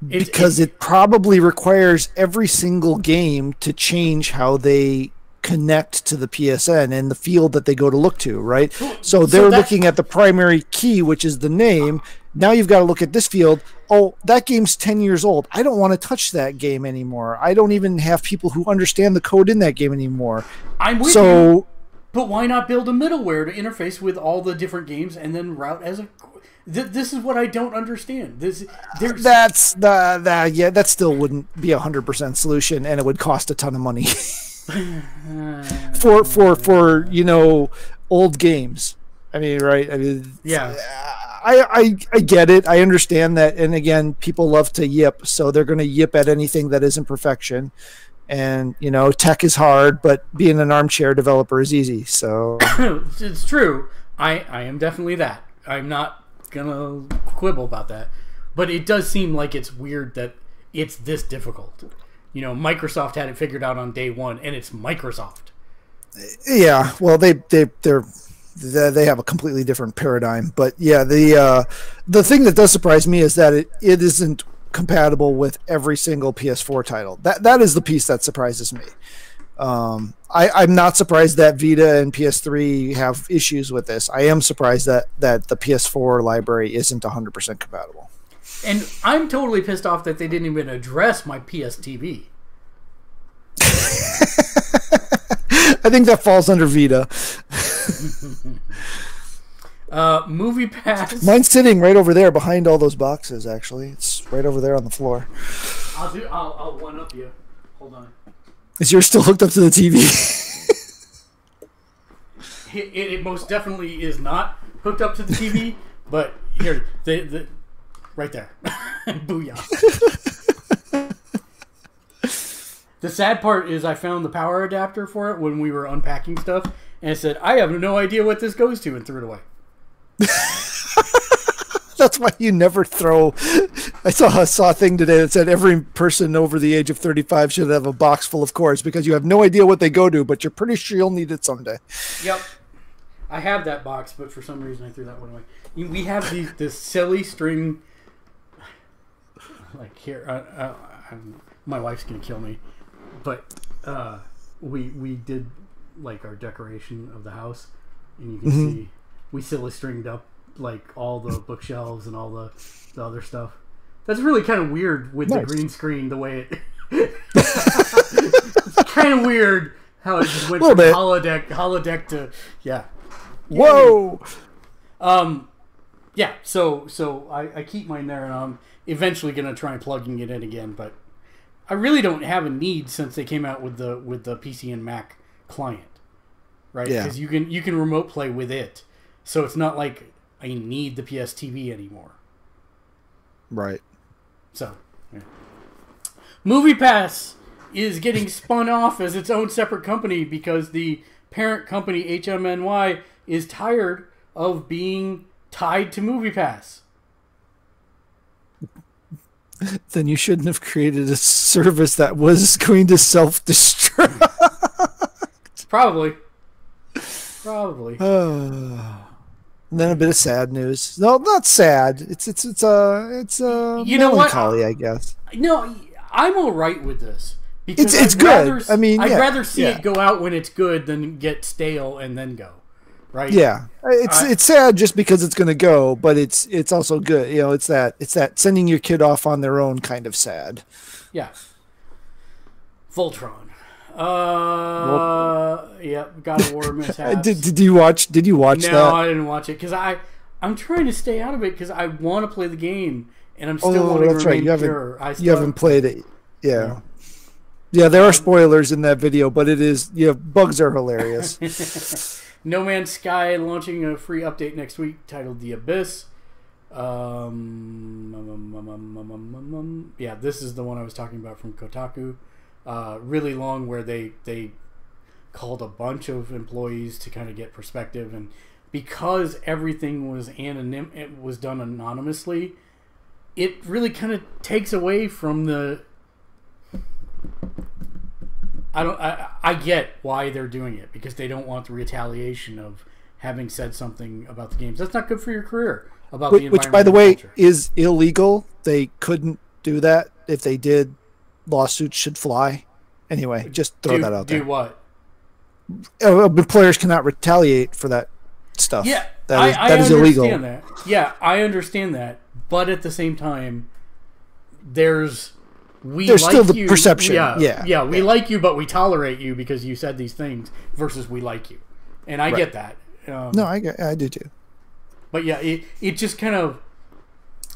Because it probably requires every single game to change how they connect to the PSN and the field that they go to look to, right? So they're looking at the primary key, which is the name. Now you've got to look at this field. Oh, that game's 10 years old. I don't want to touch that game anymore. I don't even have people who understand the code in that game anymore. I'm with you. But why not build a middleware to interface with all the different games and then route as a... This is what I don't understand. That still wouldn't be 100% solution, and it would cost a ton of money. for old games. I mean, right? I mean, yeah. I get it. I understand that, and again, people love to yip, so they're going to yip at anything that isn't perfection. And tech is hard, but being an armchair developer is easy. So it's true. I am definitely that. I'm not gonna quibble about that, but it does seem like it's weird that it's this difficult. Microsoft had it figured out on day one, and it's Microsoft. Yeah, well, they have a completely different paradigm, but yeah, the thing that does surprise me is that it isn't compatible with every single PS4 title. That is the piece that surprises me. I'm not surprised that Vita and PS3 have issues with this. I am surprised that the PS4 library isn't 100% compatible. And I'm totally pissed off that they didn't even address my PS TV. I think that falls under Vita. Movie Pass. Mine's sitting right over there behind all those boxes, actually. It's right over there on the floor. I'll one-up you. Hold on. Is yours still hooked up to the TV? It most definitely is not hooked up to the TV, but here, right there. Booyah. The sad part is I found the power adapter for it when we were unpacking stuff, and it said, I have no idea what this goes to, and threw it away. That's why you never throw... I saw a thing today that said every person over the age of 35 should have a box full of cords, because you have no idea what they go to, but you're pretty sure you'll need it someday. Yep. I have that box, but for some reason I threw that one away. We have this silly string... Like here... my wife's going to kill me. But we did like our decoration of the house, and you can see we silly stringed up like all the bookshelves and all the other stuff. That's really kind of weird with the green screen, the way it... It's kind of weird how it just went from holodeck to... Yeah. Whoa! Yeah, so I keep mine there, and I'm eventually going to try plugging it in again, but I really don't have a need since they came out with the PC and Mac client, right? Yeah. Because you can remote play with it, so it's not like I need the PS TV anymore. Right. So, yeah. Movie Pass is getting spun off as its own separate company because the parent company HMNY is tired of being tied to Movie Pass. Then you shouldn't have created a service that was going to self-destruct. Probably. And then a bit of sad news. No, not sad. It's melancholy, I guess. No, I'm all right with this because it's good. I'd rather see it go out when it's good than get stale and then go. Right? Yeah, it's sad just because it's going to go, but it's also good. It's that sending your kid off on their own kind of sad. Yeah. Voltron. Yep. God of War mishaps. Did you watch that? No, I didn't watch it because I'm trying to stay out of it because I want to play the game and I'm still wanting to remain pure. You haven't played it. Yeah. Yeah, there are spoilers in that video, but it is bugs are hilarious. No Man's Sky launching a free update next week titled The Abyss. Yeah, this is the one I was talking about from Kotaku. Really long, where they called a bunch of employees to kind of get perspective, and because everything was it was done anonymously, it really kind of takes away from the. I get why they're doing it, because they don't want the retaliation of having said something about the games. That's not good for your career. About the which, by the way, culture. is illegal. They couldn't do that. If they did, lawsuits should fly. Anyway, just throw that out there. Do what? Employers cannot retaliate for that stuff. Yeah, that is illegal. I understand that. Yeah, I understand that. But at the same time, there's still the perception. Yeah, we like you, but we tolerate you because you said these things, versus we like you. And I get that. No, I do too. But yeah, it just kind of...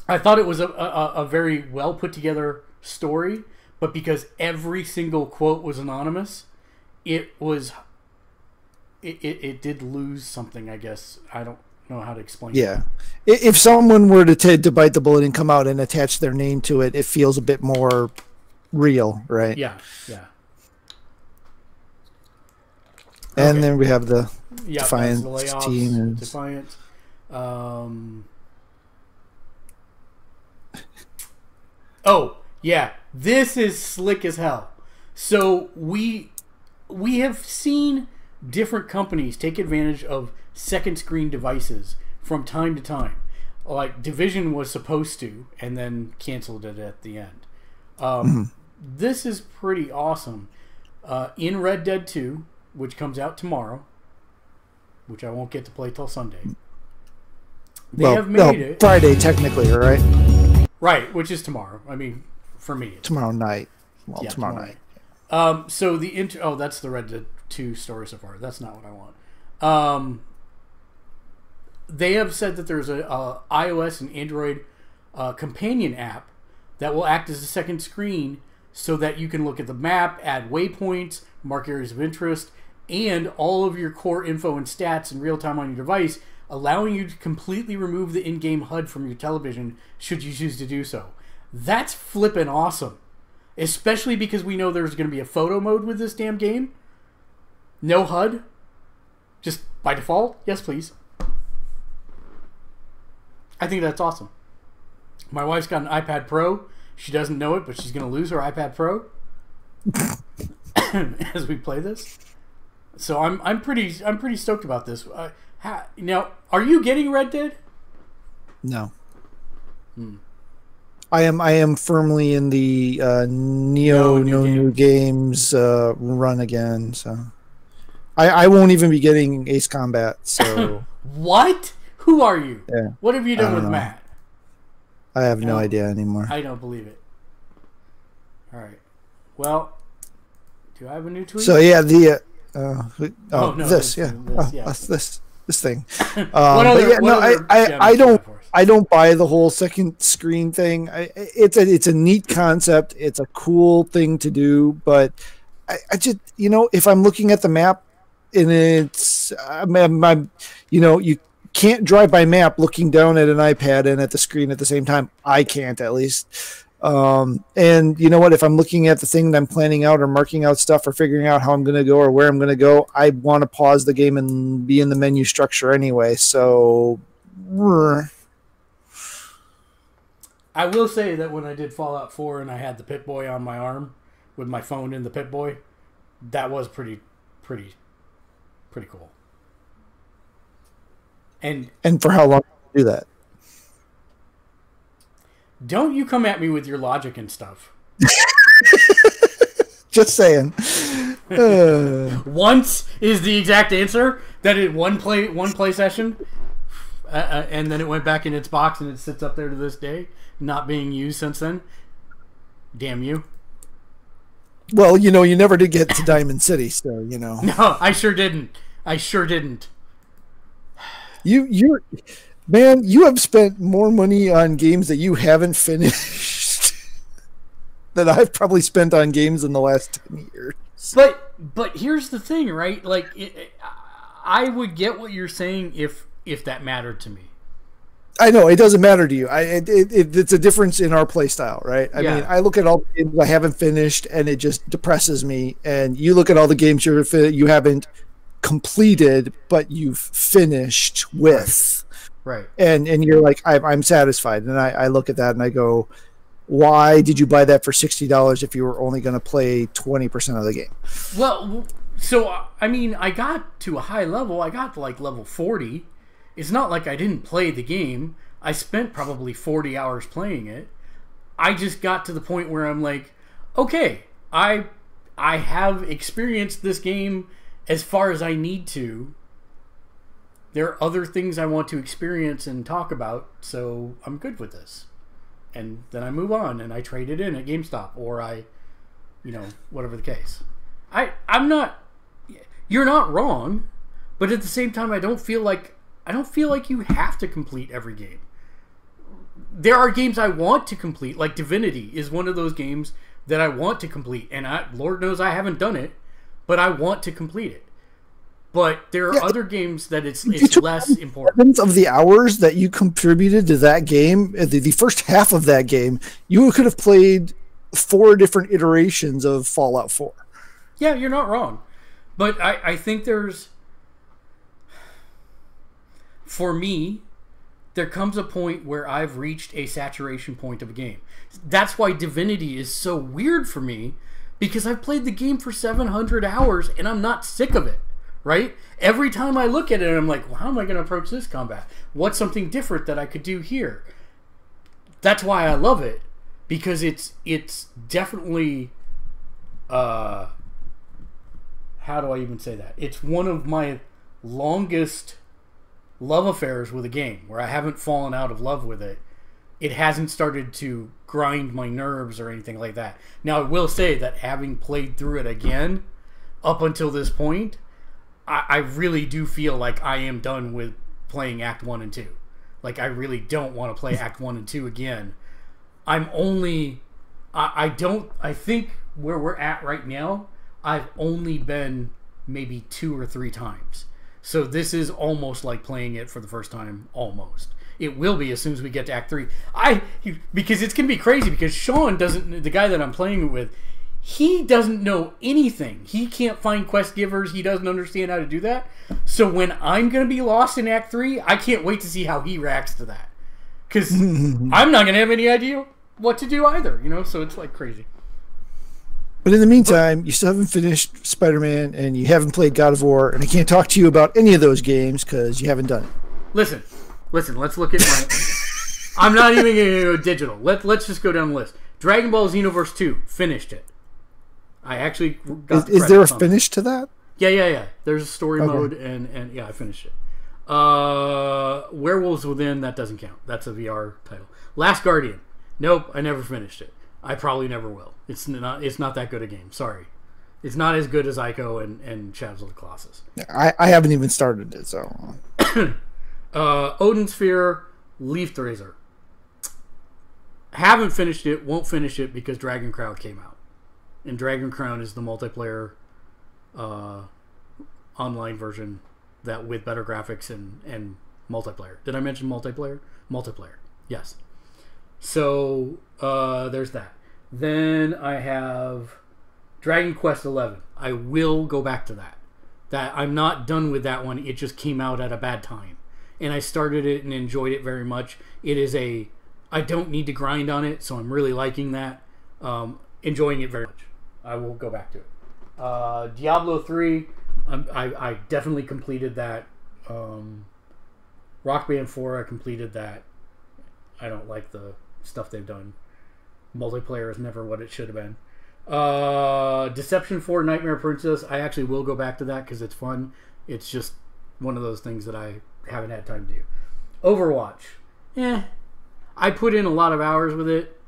I thought it was a very well put together story, but because every single quote was anonymous, it did lose something, I guess. I don't know how to explain it. Yeah. If someone were to bite the bullet and come out and attach their name to it, it feels a bit more real, right? Yeah. And then we have the Defiance team. And Defiance. Oh, yeah. This is slick as hell. So we have seen different companies take advantage of second screen devices from time to time. Like Division was supposed to, and then canceled it at the end. This is pretty awesome. In Red Dead 2, which comes out tomorrow, which I won't get to play till Sunday. They have made it Friday technically, right? Right, which is tomorrow. I mean, for me, it's tomorrow night. Well, tomorrow night. So the that's the Red Dead 2 story so far. That's not what I want. They have said that there's a iOS and Android companion app that will act as a second screen, so that you can look at the map, add waypoints, mark areas of interest, and all of your core info and stats in real time on your device, allowing you to completely remove the in-game HUD from your television should you choose to do so. That's flippin' awesome. Especially because we know there's going to be a photo mode with this damn game. No HUD. Just by default. Yes, please. I think that's awesome. My wife's got an iPad Pro. She doesn't know it, but she's going to lose her iPad Pro as we play this. So I'm pretty stoked about this. Now, are you getting Red Dead? No. I am firmly in the no new games run again. So I won't even be getting Ace Combat. So what? Who are you? Yeah. What have you done with Matt? I have no idea anymore. I don't believe it. All right. Well, do I have a new tweet? So yeah, the this thing. I don't buy the whole second screen thing. It's a neat concept. It's a cool thing to do, but I just, if I'm looking at the map and you can't drive by map looking down at an iPad and at the screen at the same time. I can't, at least. And you know what? If I'm looking at the thing that I'm planning out or marking out stuff or figuring out how I'm going to go or where I'm going to go, I want to pause the game and be in the menu structure anyway. So, I will say that when I did Fallout 4 and I had the Pip-Boy on my arm with my phone in the Pip-Boy, that was pretty cool. And for how long did you do that? Don't you come at me with your logic and stuff. Just saying. Once is the exact answer. That is one play session, and then it went back in its box and it sits up there to this day, not being used since then. Damn you. Well, you never did get to Diamond City, so No, I sure didn't. Man, you have spent more money on games that you haven't finished than I've probably spent on games in the last 10 years. But here's the thing, right? Like, I would get what you're saying if that mattered to me. I know it doesn't matter to you. It's a difference in our play style, right? I mean, I look at all the games I haven't finished, and it just depresses me. And you look at all the games you haven't completed, but you've finished with, right? And you're like, I'm satisfied. And I look at that and I go, why did you buy that for $60 if you were only going to play 20% of the game? Well, so I mean, I got to a high level. I got to like level 40. It's not like I didn't play the game. I spent probably 40 hours playing it. I just got to the point where I'm like, okay, I have experienced this game as far as I need to. There are other things I want to experience and talk about, so I'm good with this. And then I move on and I trade it in at GameStop, or I, whatever the case. I'm not, you're not wrong, but at the same time, I don't feel like you have to complete every game. There are games I want to complete, like Divinity is one of those games that I want to complete, and Lord knows I haven't done it, but I want to complete it. But there are other games that it's less important. Of the hours that you contributed to that game, the first half of that game, you could have played 4 different iterations of Fallout 4. Yeah, you're not wrong. But I think for me, there comes a point where I've reached a saturation point of a game. That's why Divinity is so weird for me, because I've played the game for 700 hours and I'm not sick of it, right? Every time I look at it, I'm like, well, how am I going to approach this combat? What's something different that I could do here? That's why I love it, because it's definitely, how do I even say that? It's one of my longest love affairs with a game where I haven't fallen out of love with it. It hasn't started to grind my nerves or anything like that. Now, I will say that having played through it again up until this point, I really do feel like I am done with playing Act 1 and 2. Like, I really don't want to play Act 1 and 2 again. I think where we're at right now, I've only been maybe 2 or 3 times. So this is almost like playing it for the first time, almost. It will be as soon as we get to Act 3. Because it's going to be crazy, because Sean doesn't, the guy that I'm playing it with, he doesn't know anything. He can't find quest givers. He doesn't understand how to do that. So when I'm going to be lost in Act 3, I can't wait to see how he reacts to that. Because I'm not going to have any idea what to do either, so it's like crazy. But in the meantime, you still haven't finished Spider-Man, and you haven't played God of War, and I can't talk to you about any of those games because you haven't done it. Listen, let's look at my... I'm not even going to go digital. Let's just go down the list. Dragon Ball Xenoverse 2, finished it. I actually got Is there a finish to that? Yeah. There's a story mode, and yeah, I finished it. Werewolves Within, that doesn't count. That's a VR title. Last Guardian. Nope, I never finished it. I probably never will. It's not that good a game. Sorry. It's not as good as Ico and Shadows of the Colossus. I haven't even started it, so... Odin Sphere, Leaf Razor. Haven't finished it, won't finish it because Dragon Crown came out. And Dragon Crown is the multiplayer online version that with better graphics and multiplayer. Did I mention multiplayer? Multiplayer, yes. So there's that. Then I have Dragon Quest XI. I will go back to that. That I'm not done with that one. It just came out at a bad time. And I started it and enjoyed it very much. It is I don't need to grind on it, so I'm really liking that. Enjoying it very much. I will go back to it. Diablo 3, I definitely completed that. Rock Band 4, I completed that. I don't like the stuff they've done. Multiplayer is never what it should have been. Deception 4, Nightmare Princess, I actually will go back to that because it's fun. It's just one of those things that I haven't had time to do. Overwatch, I put in a lot of hours with it.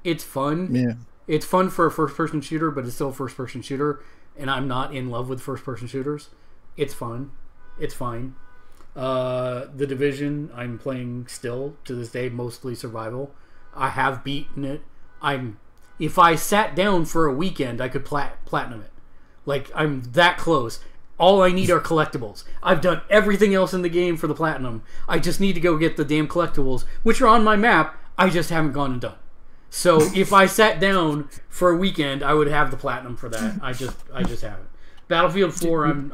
It's fun. Yeah. It's fun for a first-person shooter, but it's still a first-person shooter, and I'm not in love with first-person shooters. It's fun. It's fine. The Division, I'm playing still to this day, mostly survival. I have beaten it. If I sat down for a weekend, I could platinum it. Like, I'm that close. All I need are collectibles. I've done everything else in the game for the platinum. I just need to go get the damn collectibles, which are on my map. I just haven't gone and done. So if I sat down for a weekend, I would have the platinum for that. I just haven't. Battlefield 4, I'm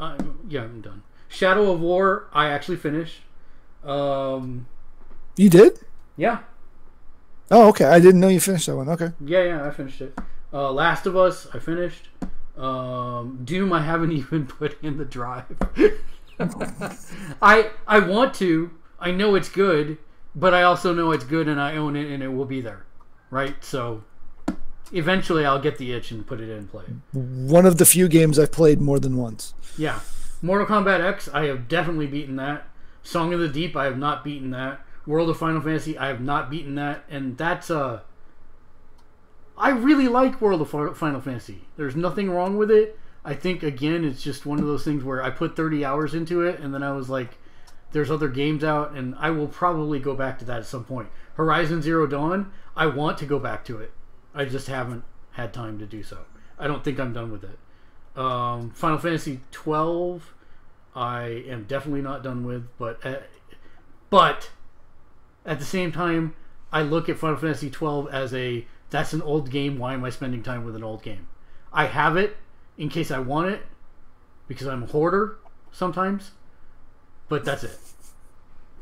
done. Shadow of War, I actually finished. You did? Yeah. Oh, okay. I didn't know you finished that one. Okay. Yeah, I finished it. Last of Us, I finished. Doom, I haven't even put in the drive. I want to. I know it's good, but I also know it's good and I own it and it will be there. Right? So eventually I'll get the itch and put it in and play it. One of the few games I've played more than once. Yeah. Mortal Kombat X, I have definitely beaten that. Song of the Deep, I have not beaten that. World of Final Fantasy, I have not beaten that. And that's I really like World of Final Fantasy. There's nothing wrong with it. I think, again, it's just one of those things where I put 30 hours into it, and then I was like, there's other games out, and I will probably go back to that at some point. Horizon Zero Dawn, I want to go back to it. I just haven't had time to do so. I don't think I'm done with it. Final Fantasy 12, I am definitely not done with, but at the same time, I look at Final Fantasy 12 as that's an old game. Why am I spending time with an old game? I have it in case I want it because I'm a hoarder sometimes, but that's it.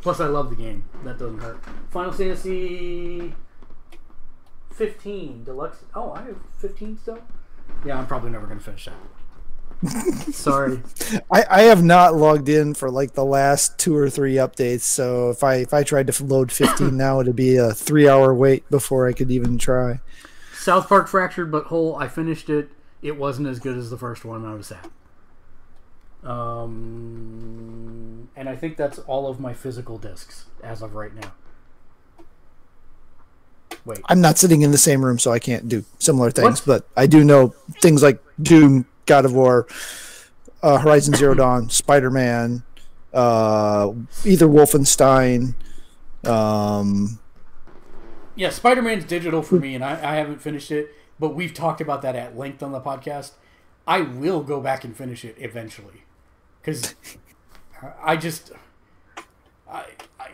Plus, I love the game. That doesn't hurt. Final Fantasy 15 Deluxe. Oh, I have 15 still? Yeah, I'm probably never going to finish that. Sorry. I have not logged in for like the last 2 or 3 updates, so if I tried to load 15 now, it'd be a 3-hour wait before I could even try. South Park Fractured But Whole, I finished it. It wasn't as good as the first one. I was sad. And I think that's all of my physical discs as of right now. Wait. I'm not sitting in the same room, so I can't do similar things, but I do know things like Doom, God of War, Horizon Zero Dawn, Spider-Man, either Wolfenstein. Yeah, Spider-Man's digital for me, and I haven't finished it, but we've talked about that at length on the podcast. I will go back and finish it eventually. Because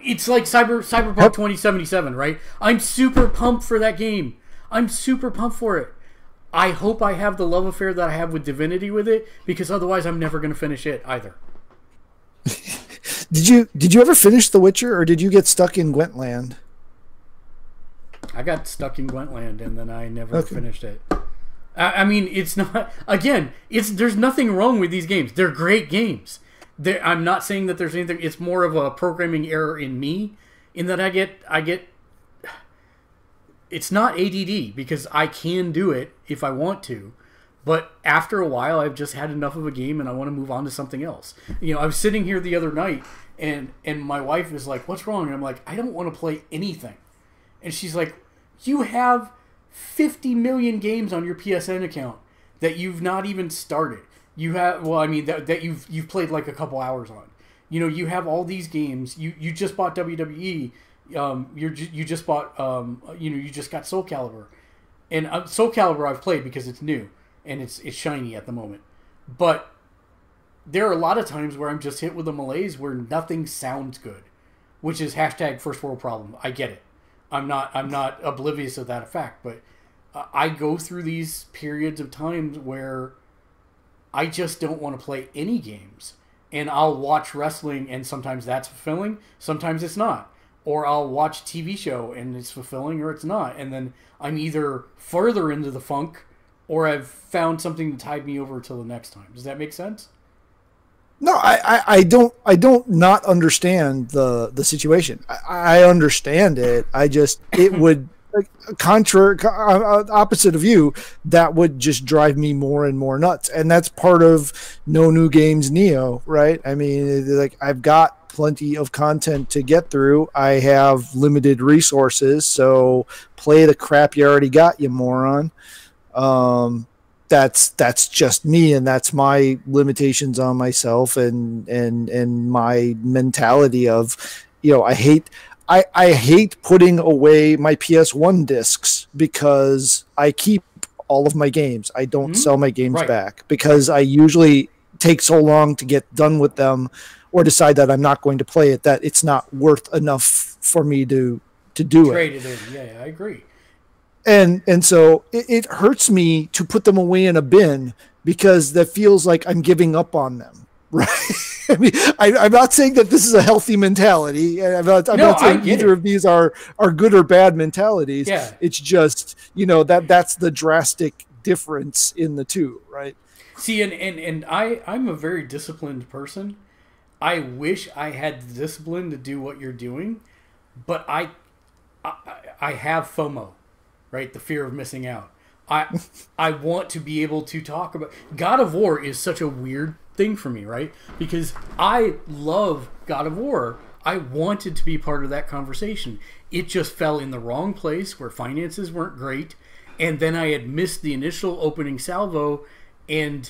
it's like Cyberpunk 2077, right? I'm super pumped for that game. I'm super pumped for it. I hope I have the love affair that I have with Divinity with it, because otherwise I'm never going to finish it either. Did you ever finish The Witcher, or did you get stuck in Gwentland? I got stuck in Gwentland, and then I never finished it. I mean, it's not... Again, there's nothing wrong with these games. They're great games. I'm not saying that there's anything... It's more of a programming error in me, in that I get... It's not ADD, because I can do it if I want to. But after a while, I've just had enough of a game, and I want to move on to something else. You know, I was sitting here the other night, and my wife is like, "What's wrong?" And I'm like, "I don't want to play anything." And she's like, "You have 50 million games on your PSN account that you've not even started. You have, well, I mean, that you've played like a couple hours on. You know, you have all these games. You just bought WWE. You just bought, you just got SoulCalibur. And SoulCalibur I've played because it's new and it's shiny at the moment. But there are a lot of times where I'm just hit with a malaise where nothing sounds good, which is hashtag first world problem. I get it. I'm not oblivious of that fact, but I go through these periods of times where I just don't want to play any games. And I'll watch wrestling, and sometimes that's fulfilling, sometimes it's not. Or I'll watch a TV show, and it's fulfilling, or it's not. And then I'm either further into the funk, or I've found something to tide me over till the next time. Does that make sense? No, I don't not understand the situation. I understand it. It would, opposite of you, that would just drive me more and more nuts. And that's part of No New Games Neo, right? I mean, like, I've got plenty of content to get through. I have limited resources, so play the crap you already got, you moron. That's just me, and that's my limitations on myself and my mentality of, you know, I hate putting away my PS1 discs because I keep all of my games. I don't sell my games back because I usually take so long to get done with them, or decide that I'm not going to play it, that it's not worth enough for me to do Trade it. it in. Yeah, I agree. And so it hurts me to put them away in a bin, because that feels like I'm giving up on them. Right. I mean, I'm not saying that this is a healthy mentality. I'm not saying either of these are good or bad mentalities. Yeah. It's just, that's the drastic difference in the two, right? See, and I'm a very disciplined person. I wish I had the discipline to do what you're doing, but I have FOMO, right? The fear of missing out. I want to be able to talk about... God of War is such a weird thing for me, right? Because I love God of War. I wanted to be part of that conversation. It just fell in the wrong place where finances weren't great, and then I had missed the initial opening salvo, and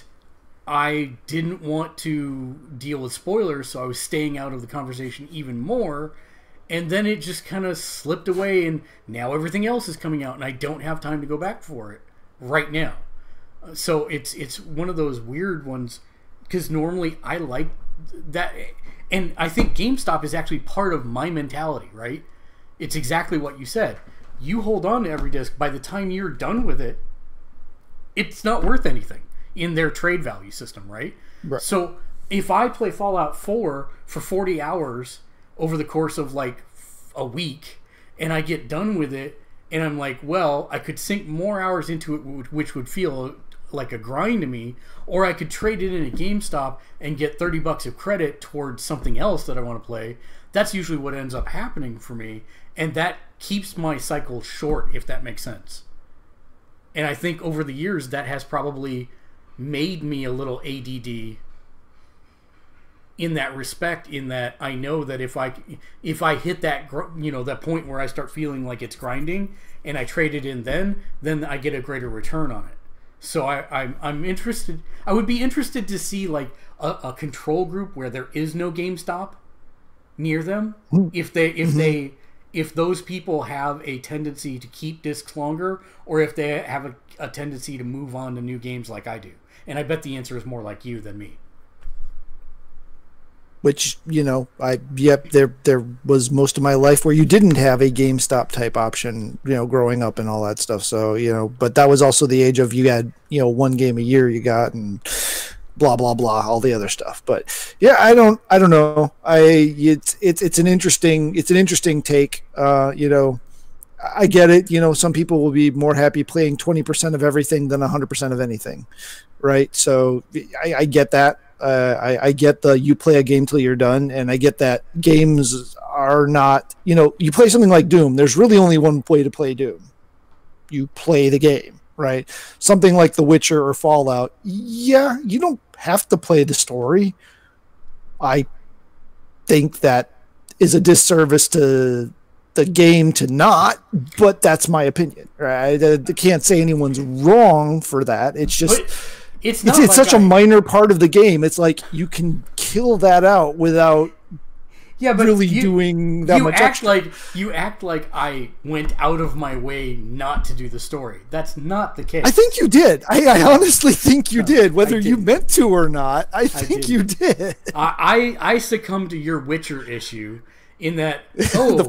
I didn't want to deal with spoilers, so I was staying out of the conversation even more, and then it just kind of slipped away, and now everything else is coming out, and I don't have time to go back for it right now. So it's one of those weird ones, because normally I like that, and I think GameStop is actually part of my mentality, right? It's exactly what you said. You hold on to every disc. By the time you're done with it, it's not worth anything in their trade value system, right? So if I play Fallout 4 for 40 hours over the course of like a week, and I get done with it, and I'm like, well, I could sink more hours into it, which would feel like a grind to me, or I could trade it in at GameStop and get $30 of credit towards something else that I want to play. That's usually what ends up happening for me, and that keeps my cycle short, if that makes sense. And I think over the years that has probably made me a little ADD in that respect, in that I know that if I hit that that point where I start feeling like it's grinding and I trade it in, then I get a greater return on it. So I'm interested. I would be interested to see like a control group where there is no GameStop near them. If those people have a tendency to keep discs longer, or if they have a tendency to move on to new games like I do. And I bet the answer is more like you than me. Which, there was most of my life where you didn't have a GameStop type option, growing up and all that stuff. So, but that was also the age of, you had, one game a year you got, and blah, blah, blah, all the other stuff. But yeah, I don't know. It's an interesting take. I get it. Some people will be more happy playing 20% of everything than 100% of anything. Right. So I get that. I get you play a game till you're done, and I get that games are not, you play something like Doom. There's really only one way to play Doom. You play the game, right? Something like The Witcher or Fallout. Yeah, you don't have to play the story. I think that is a disservice to the game to not, but that's my opinion, right? I can't say anyone's wrong for that. It's just... It's such a minor part of the game. It's like you can kill that out without really doing that much extra. You act like I went out of my way not to do the story. That's not the case. I think you did. I honestly think you did. Whether you meant to or not, I think you did. I succumbed to your Witcher issue in that, oh, the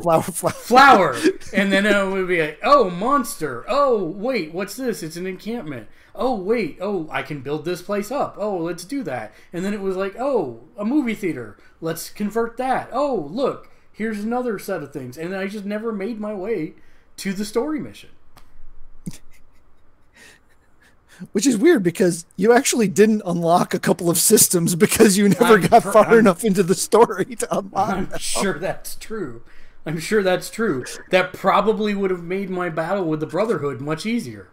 flower. And then it would be like, oh, monster. Oh, wait, what's this? It's an encampment. Oh, wait, I can build this place up. Oh, let's do that. And then it was like, oh, a movie theater. Let's convert that. Oh, look, here's another set of things. And I just never made my way to the story mission. Which is weird, because you actually didn't unlock a couple of systems because you never got far enough into the story to unlock them. I'm sure that's true. That probably would have made my battle with the Brotherhood much easier.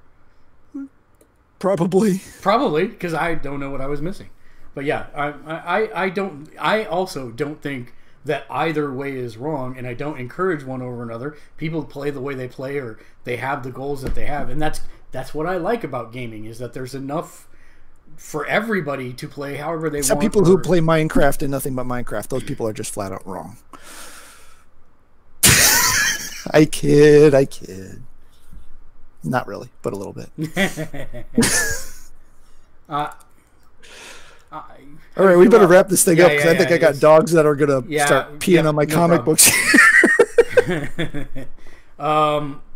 Probably, because I don't know what I was missing. But yeah, I also don't think that either way is wrong, and I don't encourage one over another. People play the way they play, or they have the goals that they have, and that's what I like about gaming, is that there's enough for everybody to play however they want. Some people who play Minecraft and nothing but Minecraft, those people are just flat out wrong. I kid. Not really, but a little bit. All right, we better wrap this thing up because I think I got dogs that are gonna start peeing on my comic books.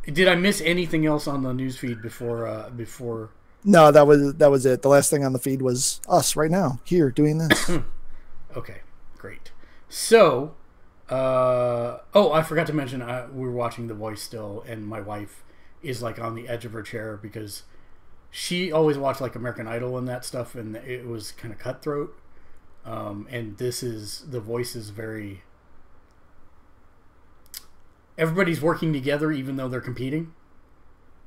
Did I miss anything else on the newsfeed before? No, that was it. The last thing on the feed was us right now here doing this. Okay, great. So, I forgot to mention we were watching The Voice still, and my wife is like on the edge of her chair because she always watched like American Idol and that stuff, and it was kind of cutthroat. And The Voice is very. Everybody's working together even though they're competing.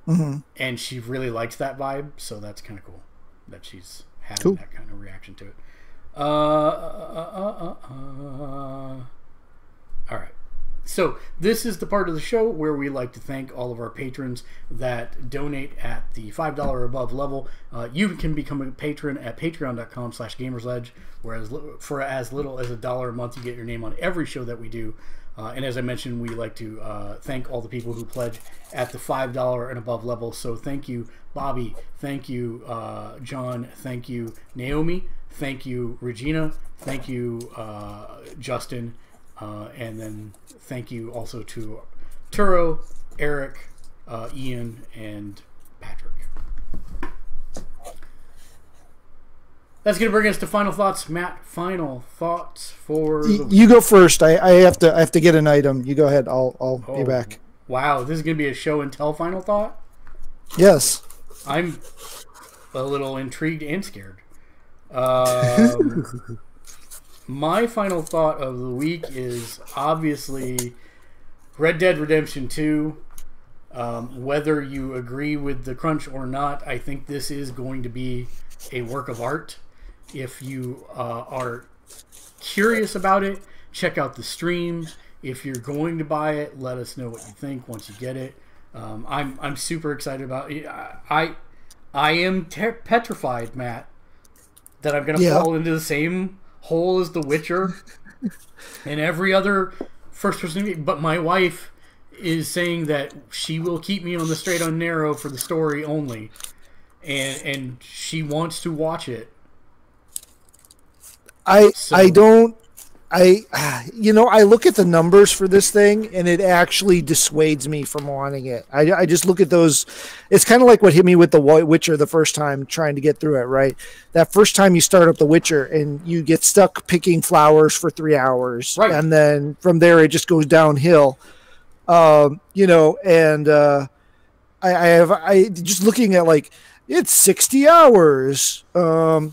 Mm-hmm. And she really likes that vibe, so that's kind of cool that she's having that kind of reaction to it. All right. So this is the part of the show where we like to thank all of our patrons that donate at the $5 or above level. You can become a patron at patreon.com/Gamersledge, whereas for as little as $1 a month, you get your name on every show that we do. And as I mentioned, we like to thank all the people who pledge at the $5 and above level. So thank you, Bobby. Thank you, John. Thank you, Naomi. Thank you, Regina. Thank you, Justin. And then thank you also to Turo, Eric, Ian, and Patrick. That's going to bring us to final thoughts. Matt, final thoughts for you go first. I have to get an item. You go ahead. I'll be back. Wow, this is going to be a show and tell final thought? Yes. I'm a little intrigued and scared. My final thought of the week is obviously Red Dead Redemption 2. Whether you agree with the crunch or not, I think this is going to be a work of art. If you are curious about it, check out the stream. If you're going to buy it, let us know what you think once you get it. I'm super excited about it. I am petrified, Matt, that I'm going to fall into the same hole as The Witcher and every other first-person game. But my wife is saying that she will keep me on the straight and narrow for the story only, and she wants to watch it. I look at the numbers for this thing, and it actually dissuades me from wanting it. I just look at those. It's kind of like what hit me with The Witcher the first time trying to get through it, right? That first time you start up The Witcher, and you get stuck picking flowers for 3 hours. Right. And then from there, it just goes downhill. I just looking at like, it's 60 hours. That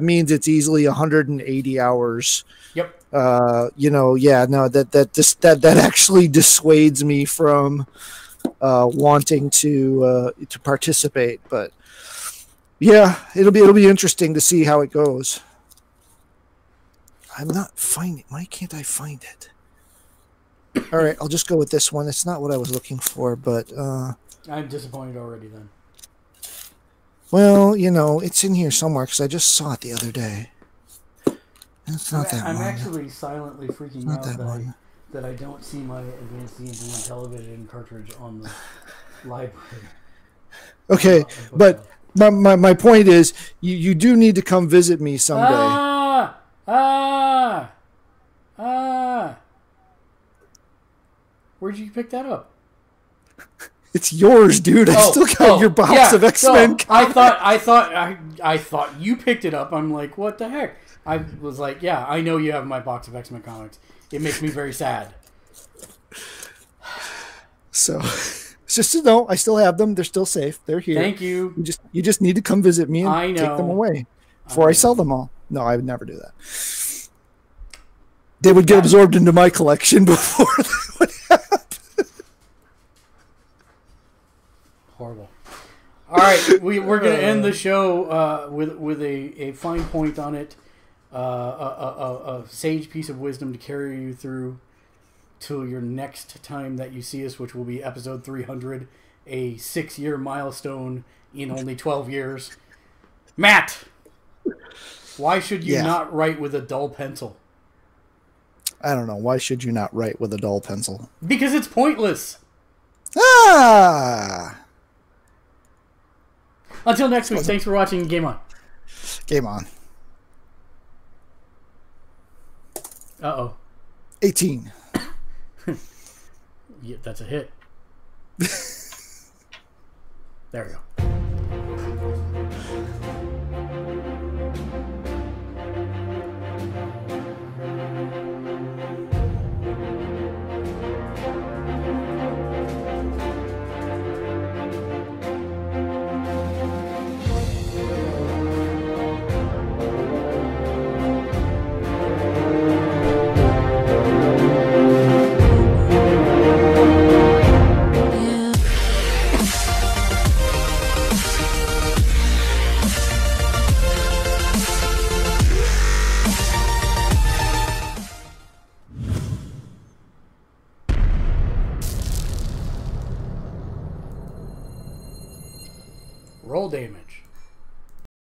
means it's easily 180 hours. Yep. That actually dissuades me from wanting to participate. But yeah, it'll be interesting to see how it goes. I'm not finding. Why can't I find it? All right, I'll just go with this one. It's not what I was looking for, but. I'm disappointed already then. Well, it's in here somewhere because I just saw it the other day. It's not that one. I'm actually silently freaking out that I don't see my Advanced D&D television cartridge on the library. Okay, but my point is, you do need to come visit me someday. Where'd you pick that up? It's yours, dude. I still got your box of X-Men comics. I thought you picked it up. I'm like, what the heck? I was like, yeah, I know you have my box of X-Men comics. It makes me very sad. So, it's just to know, I still have them. They're still safe. They're here. Thank you. You just need to come visit me and take them away before I sell them all. No, I would never do that. They would get absorbed into my collection before that would happen. Horrible. All right, we're going to end the show with a fine point on it, a sage piece of wisdom to carry you through till your next time that you see us, which will be episode 300, a 6-year milestone in only 12 years. Matt, why should you not write with a dull pencil? I don't know. Why should you not write with a dull pencil? Because it's pointless. Until next week, thanks for watching. Game on. Game on. 18. Yeah, that's a hit. There we go. Roll damage.